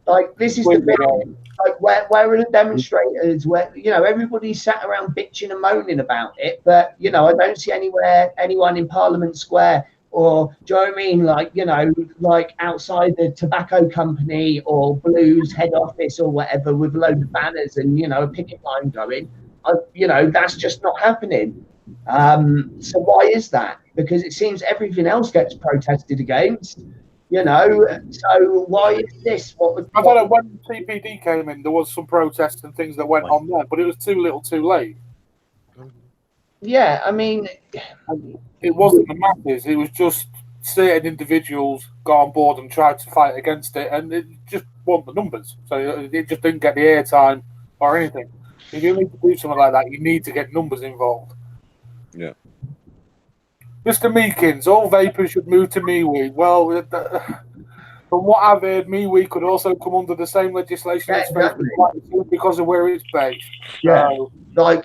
like this is the thing. Like where are the demonstrators? Where everybody's sat around bitching and moaning about it, but I don't see anyone in Parliament Square, or do you know what I mean? Like outside the tobacco company or Blues head office or whatever with a load of banners and a picket line going. That's just not happening. So why is that? Because it seems everything else gets protested against. So why is this? I don't know, when TPD came in, there was some protests and things that went on there, but it was too little too late. Yeah, I mean, it wasn't the masses, it was just certain individuals got on board and tried to fight against it, and it just wasn't the numbers. So it just didn't get the airtime or anything. If you need to do something like that, you need to get numbers involved. Yeah. Mr. Meekins, all vapers should move to MeWe. Well, from what I've heard, MeWe could also come under the same legislation as Facebook because of where it's based. Yeah. So, so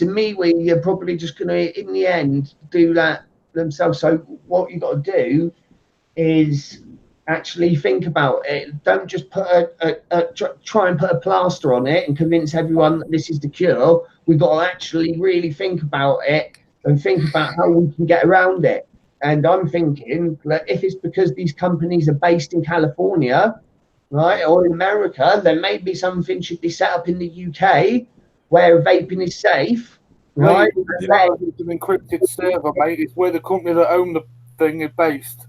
MeWe, you're probably just going to, in the end, do that themselves. So what you've got to do is actually think about it. Don't just put try and put a plaster on it and convince everyone that this is the cure. We've got to actually really think about it and think about how we can get around it. And I'm thinking that if it's because these companies are based in California, right, or in America, then maybe something should be set up in the UK where vaping is safe, right? It's an encrypted server, mate. It's where the company that own the thing is based.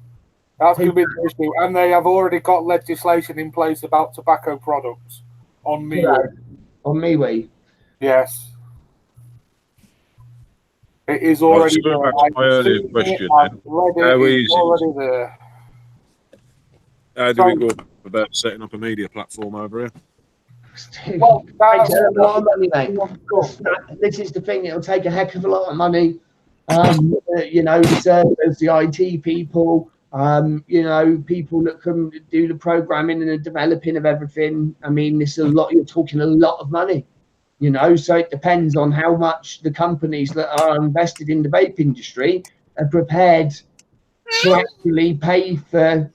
That's going to be the issue. And they have already got legislation in place about tobacco products on MeWe. On MeWe? Yes. It is already there. My earlier question. Already there. How do we go about setting up a media platform over here? Well, takes a lot of money, mate. This is the thing. It'll take a heck of a lot of money. The servers, the IT people, people that can do the programming and the developing of everything. I mean, this is a lot. You're talking a lot of money. So it depends on how much the companies that are invested in the vape industry are prepared to actually pay for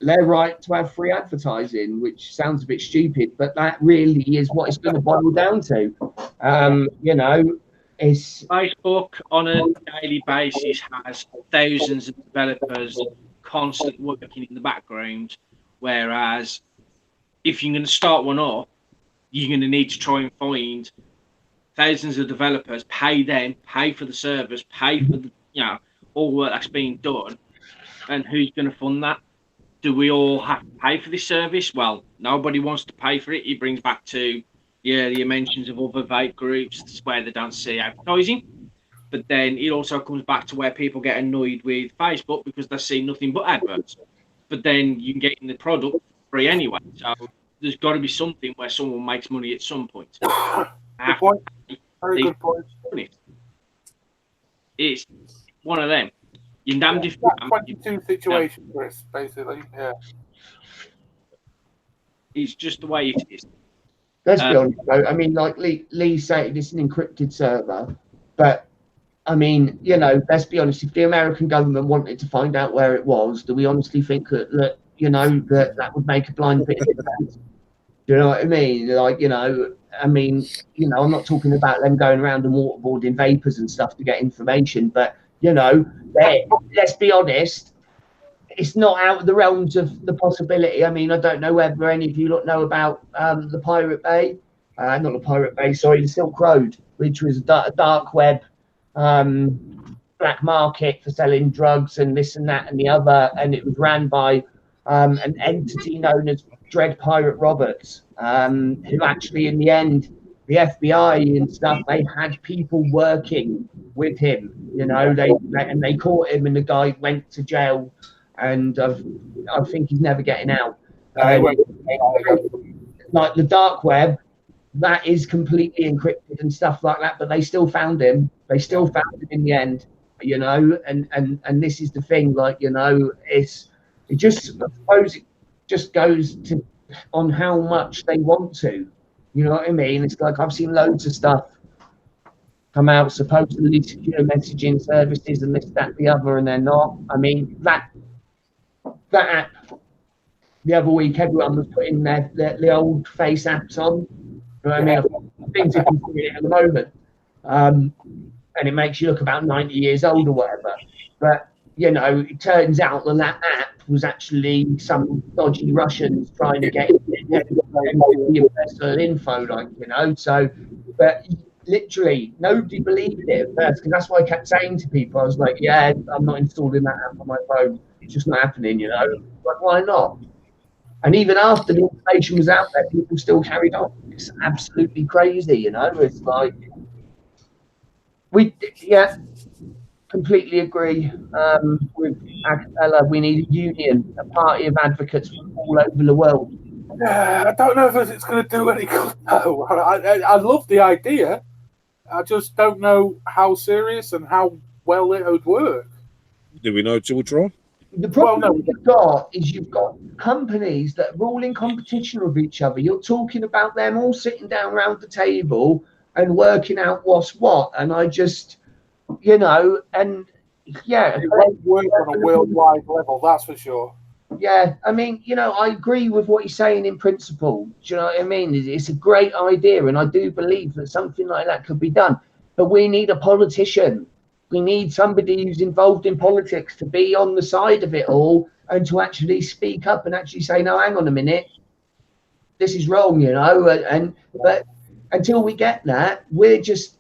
their right to have free advertising, which sounds a bit stupid, but that really is what it's going to boil down to. It's Facebook on a daily basis has thousands of developers constantly working in the background, whereas if you're going to start one up, you're going to need to try and find thousands of developers, pay them, pay for the servers, pay for the, all work that's being done. And who's going to fund that? Do we all have to pay for this service? Well, nobody wants to pay for it. It brings back to, the mentions of other vape groups where they don't see advertising. But then it also comes back to where people get annoyed with Facebook because they see nothing but adverts. But then you can get in the product free anyway. So there's got to be something where someone makes money at some point. Good point. Very good point. It's one of them. You're damned if 22 situation, Chris, basically. Yeah. It's just the way it is. Let's be honest, though. I mean, like Lee said, it's an encrypted server. But, I mean, let's be honest. If the American government wanted to find out where it was, do we honestly think that that would make a blind bit of difference? Do you know what I mean? I'm not talking about them going around and waterboarding vapors and stuff to get information, but, let's be honest, it's not out of the realms of the possibility. I mean, I don't know whether any of you know about the Pirate Bay. not the Pirate Bay, sorry, the Silk Road, which was a dark web black market for selling drugs and this and that and the other, and it was ran by an entity known as Dread Pirate Roberts, who actually in the end, the FBI and stuff, they had people working with him, you know, they caught him and the guy went to jail, and I think he's never getting out. Like the dark web, that is completely encrypted and stuff like that, but they still found him. They still found him in the end, you know, and this is the thing, like, you know, I suppose it just goes to on how much they want to, you know what I mean? It's like I've seen loads of stuff come out, supposedly secure messaging services and this, that, the other, and they're not. I mean, that app, the other week, everyone was putting their old face apps on. You know what I mean? Things you can do it at the moment. And it makes you look about 90 years old or whatever. But, you know, it turns out that app was actually some dodgy Russians trying to get your personal info, like, you know. So, but literally, nobody believed it at first, because that's why I kept saying to people, I was like, yeah, I'm not installing that app on my phone. It's just not happening, you know. Like, why not? And even after the information was out there, people still carried on. It's absolutely crazy, you know. It's like, completely agree with Acapella. We need a union, a party of advocates from all over the world. I don't know if it's going to do any good, though. I love the idea. I just don't know how serious and how well it would work. Do we know till we try? The problem you've got companies that are all in competition with each other. You're talking about them all sitting down around the table and working out what's what. And I just, you know, and yeah. It won't work on a worldwide level, that's for sure. Yeah, I mean, you know, I agree with what you're saying in principle. Do you know what I mean? It's a great idea, and I do believe that something like that could be done. But we need a politician. We need somebody who's involved in politics to be on the side of it all and to actually speak up and actually say, no, hang on a minute, this is wrong, you know. But until we get that, we're just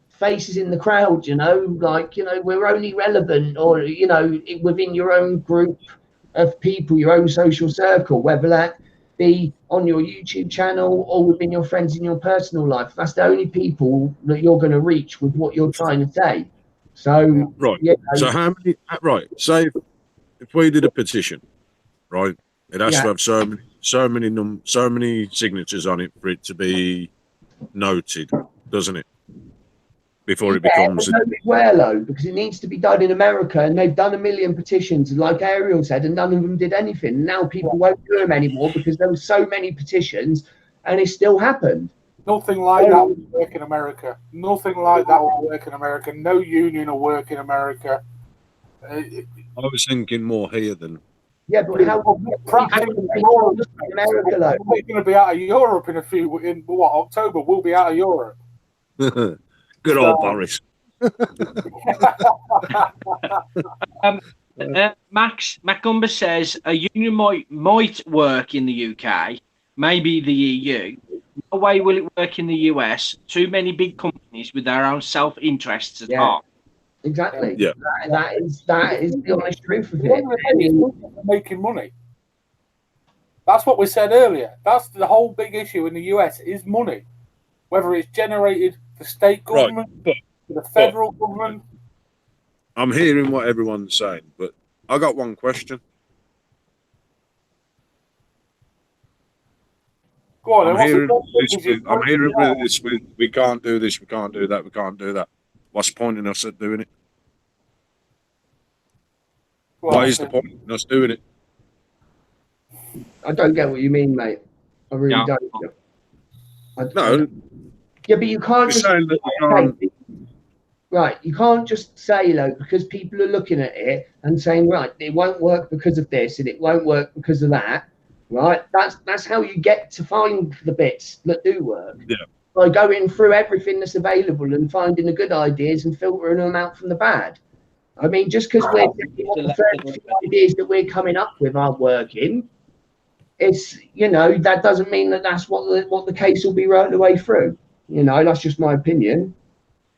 faces in the crowd, you know, like, you know, we're only relevant, or, you know, within your own group of people, your own social circle, whether that be on your YouTube channel or within your friends in your personal life. That's the only people that you're going to reach with what you're trying to say. So right. You know, so how many? Right. Say if we did a petition, right? It has to have so many signatures on it for it to be noted, doesn't it? Before it becomes where though, because it needs to be done in America, and they've done 1 million petitions, like Ariel said, and none of them did anything. Now people won't do them anymore because there were so many petitions, and it still happened. Nothing like that will work in America. Nothing like that will work in America. No union will work in America. I was thinking more here than. Yeah, but how practically in America though? We're going to be out of Europe in October? We'll be out of Europe. Good old Boris. Max Macumber says a union might work in the UK, maybe the EU. No way will it work in the US. Too many big companies with their own self-interests at heart. Exactly. Yeah. That is the honest truth of it. Making money. That's what we said earlier. That's the whole big issue in the US is money. Whether it's generated the state government, the federal government. I'm hearing what everyone's saying, but I got one question. Go on, I'm hearing this with we can't do this, we can't do that, we can't do that. What's the point in us doing it? Why is the point in us doing it? I don't get what you mean, mate. I really don't. No. Yeah, but you can't just right. You can't just say, like, because people are looking at it and saying, right, it won't work because of this and it won't work because of that. Right? That's how you get to find the bits that do work. Yeah. By going through everything that's available and finding the good ideas and filtering them out from the bad. I mean, just because the first few ideas that we're coming up with aren't working, it's, you know, that doesn't mean that that's what the case will be right the way through. You know, that's just my opinion.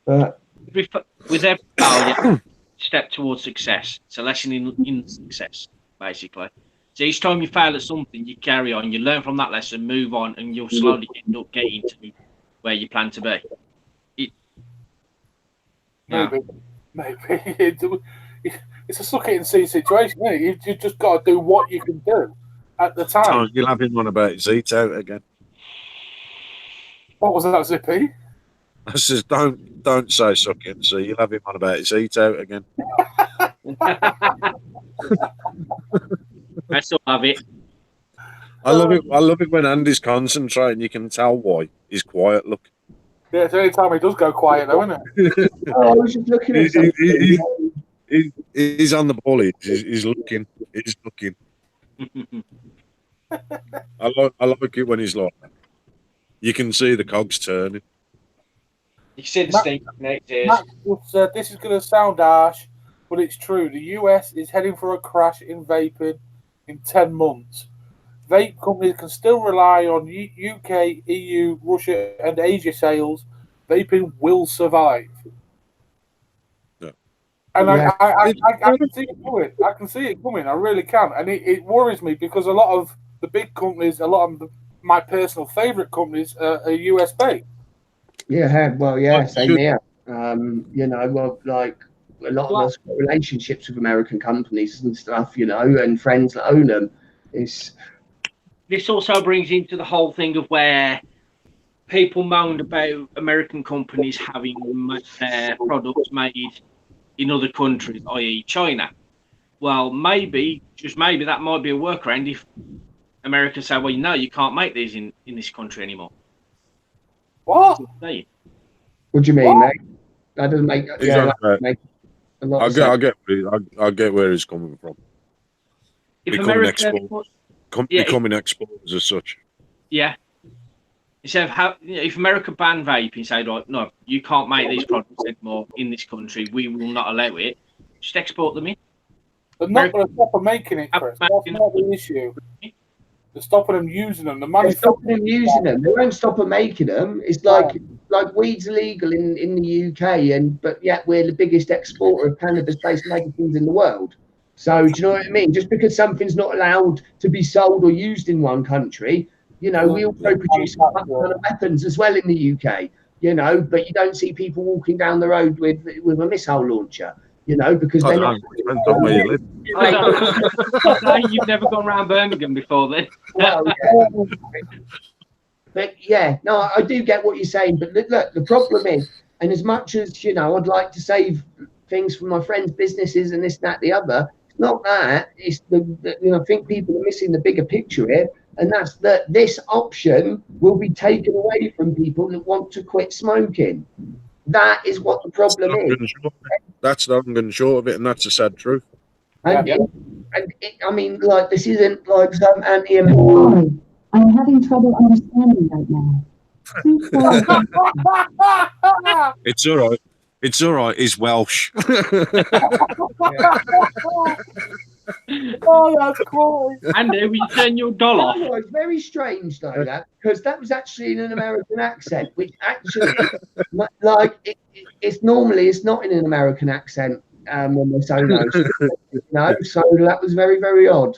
But with every failure, step towards success. It's a lesson in success, basically. So each time you fail at something, you carry on, you learn from that lesson, move on, and you'll slowly end up getting to where you plan to be. Maybe. It's a suck it and see situation, isn't it? You just got to do what you can do at the time. Oh, you'll have him on about his eat out again. What was that, Zippy? I says, don't say suck it and see. You'll have him on about his eat out again. I still have it. I love it when Andy's concentrating. You can tell why. He's quiet. Look. Yeah, it's the only time he does go quiet, though, isn't it? I was just looking at something. He's on the ball. He's looking. He's looking. I like it when he's like that. You can see the cogs turning. You can see the steam next ears. This is going to sound harsh, but it's true. The US is heading for a crash in vaping in 10 months. Vape companies can still rely on UK, EU, Russia, and Asia sales. Vaping will survive. Yeah. And I can see it coming. I can see it coming. I really can. And it worries me because a lot of the big companies, my personal favourite companies are US based. Yeah, well, yeah, same here. You know, well, like a lot of us got relationships with American companies and stuff, you know, and friends that own them. This also brings into the whole thing of where people moaned about American companies having their products made in other countries, i.e. China. Well, maybe, just maybe, that might be a workaround if America say, well, no, you can't make these in this country anymore. What? What do you mean, mate? That doesn't make, make a lot of sense. I get where he's coming from. If Becoming exporters as such. Yeah. Instead of if America ban vaping, say, right, no, you can't make these products anymore in this country, we will not allow it, just export them in. They're not going to stop them making it, Chris. That's not the issue. They're stopping them using them. They're stopping them using them. They won't stop them making them. It's like weed's illegal in the UK, but yet we're the biggest exporter of cannabis-based magazines in the world. So do you know what I mean? Just because something's not allowed to be sold or used in one country, you know, we also produce a ton of weapons as well in the UK, you know, but you don't see people walking down the road with a missile launcher, you know, because they're not. Depends on where you live. You've never gone around Birmingham before then. Well, yeah. But yeah, no, I do get what you're saying. But look, the problem is, and as much as, you know, I'd like to save things for my friends' businesses and this, that, the other, it's not that. It's I think people are missing the bigger picture here. And that's that this option will be taken away from people that want to quit smoking. That is what the problem is. That's the long and short of it, and that's the sad truth. And I mean, like, this isn't like some anti-American. I'm having trouble understanding right now. It's all right. It's all right. He's Welsh. Oh, that's cool. Andy, will you turn your doll off? Oh, it's very strange though, that, because that was actually in an American accent, which actually, like, it's normally it's not in an American accent when they say no. No, so that was very, very odd.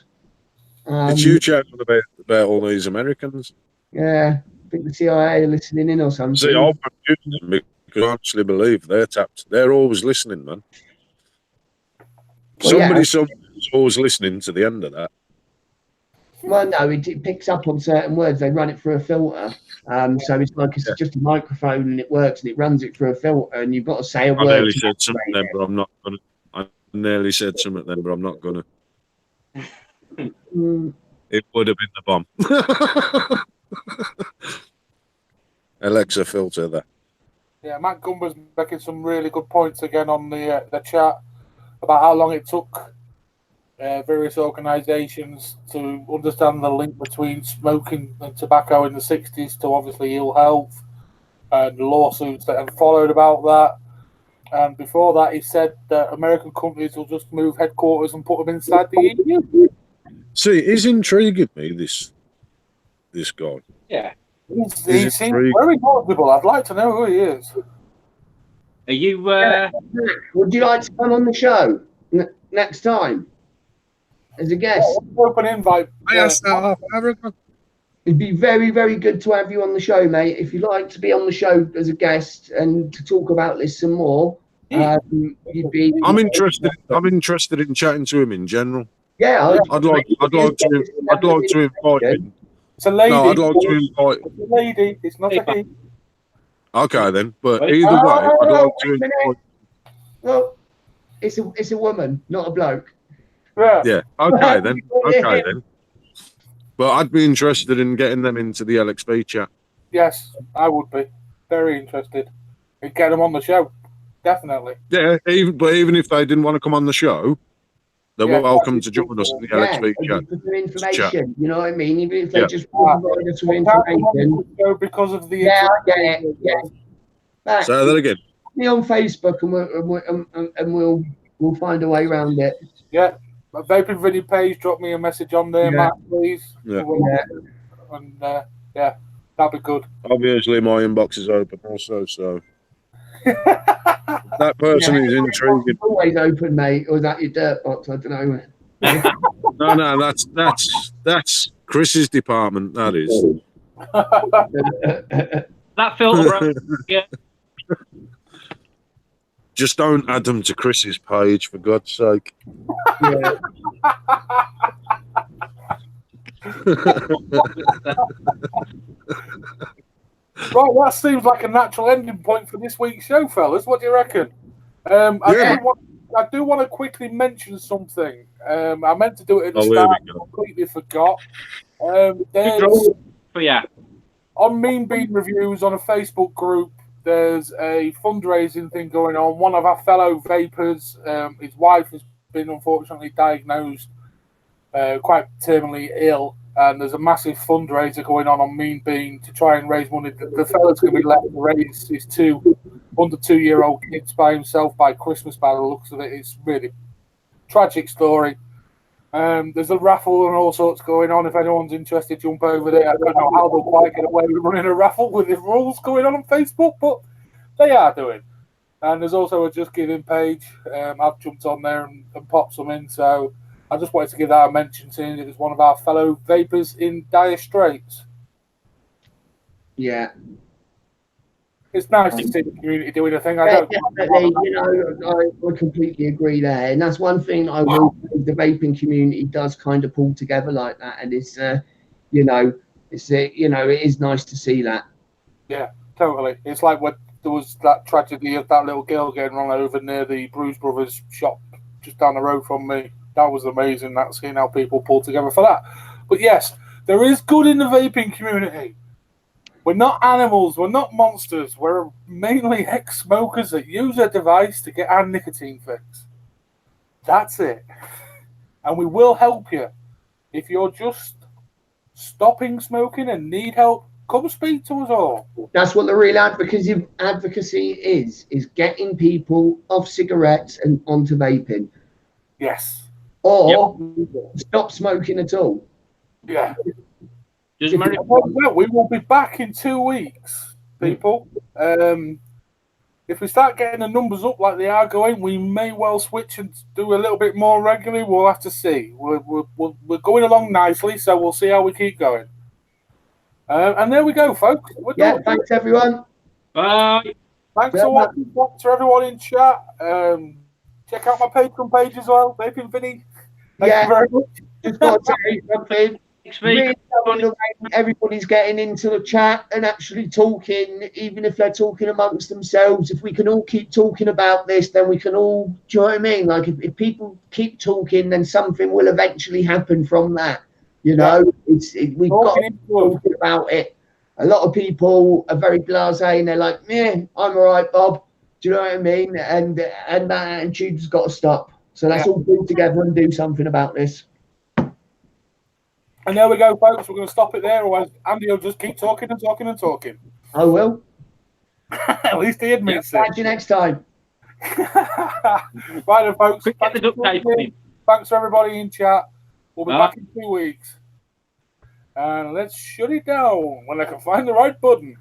It's you chatting about all these Americans. Yeah, I think the CIA are listening in or something. See, I'm confused because I actually believe they're tapped. They're always listening, man. Well, Somebody's always listening to the end of that. Well, no, it picks up on certain words. They run it through a filter. So it's like it's just a microphone and it works and it runs it through a filter and you've got to say a word. I nearly said something then, but I'm not going to. I nearly said something then, but I'm not going to. It would have been the bomb. Alexa, filter that. Yeah, Matt Gumber's making some really good points again on the chat about how long it took various organisations to understand the link between smoking and tobacco in the 60s to obviously ill health and lawsuits that have followed about that. And before that, he said that American companies will just move headquarters and put them inside the EU. See, he's intriguing me. This guy. Yeah. He Is it seems free? very knowledgeable. I'd like to know who he is. Are you? Would you like to come on the show next time as a guest? Open invite. I asked that half an hour ago. It'd be very, very good to have you on the show, mate. If you'd like to be on the show as a guest and to talk about this some more, you'd be. I'm interested in chatting to him in general. Yeah, I'd like to invite him. It's a lady. No, I'd like to invite. It's a lady. It's not a he. Okay then, but Wait. either way, I'd like to wait a minute. invite. Well, it's a woman, not a bloke. Yeah. Yeah. Okay then. Okay then. But I'd be interested in getting them into the LXP chat. Yes, I would be very interested. We'd get them on the show, definitely. Yeah. Even if they didn't want to come on the show, they're welcome to join us in the LXP chat. For some information, you know what I mean? Even if they just provide us with Sometimes information. we because of the Yeah, I get it. Yeah. Say that again. Me on Facebook, and we'll find a way around it. Yeah. My Vaping Vinny page, drop me a message on there, Matt, please. Yeah. And yeah, that'd be good. Obviously, my inbox is open also, so that person is intriguing. Always open, mate. Or is that your dirt box? I don't know. No, that's Chris's department. That is. That filter. Yeah. Just don't add them to Chris's page, for God's sake. Yeah. Right, that seems like a natural ending point for this week's show, fellas. What do you reckon? I do want to quickly mention something. I meant to do it at the start, I completely forgot. There's on Mean Bean Reviews on a Facebook group, there's a fundraising thing going on. One of our fellow vapors, his wife has been unfortunately diagnosed quite terminally ill, and there's a massive fundraiser going on Mean Bean to try and raise money. The fella's going to be left to raise his two under 2-year-old kids by himself by Christmas, by the looks of it. It's really tragic story. There's a raffle and all sorts going on. If anyone's interested, jump over there. I don't know how they'll quite get away with running a raffle with the rules going on Facebook, but they are doing. And there's also a Just Giving page. I've jumped on there and popped some in. So I just wanted to give that a mention, seeing it was one of our fellow vapors in dire straits. Yeah. It's nice to see the community doing a thing. Definitely, I completely agree there, and that's one thing I will say the vaping community does kind of pull together like that, and it's it is nice to see that. Yeah, totally. It's like when there was that tragedy of that little girl getting run over near the Bruce Brothers shop just down the road from me. That was amazing. That's seeing how people pull together for that. But yes, there is good in the vaping community. We're not animals. We're not monsters. We're mainly ex-smokers that use a device to get our nicotine fix. That's it. And we will help you. If you're just stopping smoking and need help, come speak to us all. That's what the real advocacy is getting people off cigarettes and onto vaping. Yes. Or stop smoking at all. Yeah. We will be back in 2 weeks, people. If we start getting the numbers up like they are going, we may well switch and do a little bit more regularly. We'll have to see. We're going along nicely, so we'll see how we keep going. And there we go, folks. Thanks, everyone. Bye. Thanks for watching. Thanks to everyone in chat. Check out my Patreon page as well, Vaping Vinny. Thank you very much. Just got to say something. Really, everybody's getting into the chat and actually talking, even if they're talking amongst themselves. If we can all keep talking about this, then we can all, do you know what I mean? Like if people keep talking, then something will eventually happen from that. You know, we've got to keep talking about it. A lot of people are very blasé and they're like, yeah, I'm all right, Bob. Do you know what I mean? And that attitude's got to stop. So let's all pull together and do something about this. And there we go, folks. We're going to stop it there, otherwise Andy will just keep talking and talking and talking. I will. At least he admits it. Catch you next time. Right then, folks. Thanks for everybody in chat. We'll be back in 2 weeks. And let's shut it down when I can find the right button.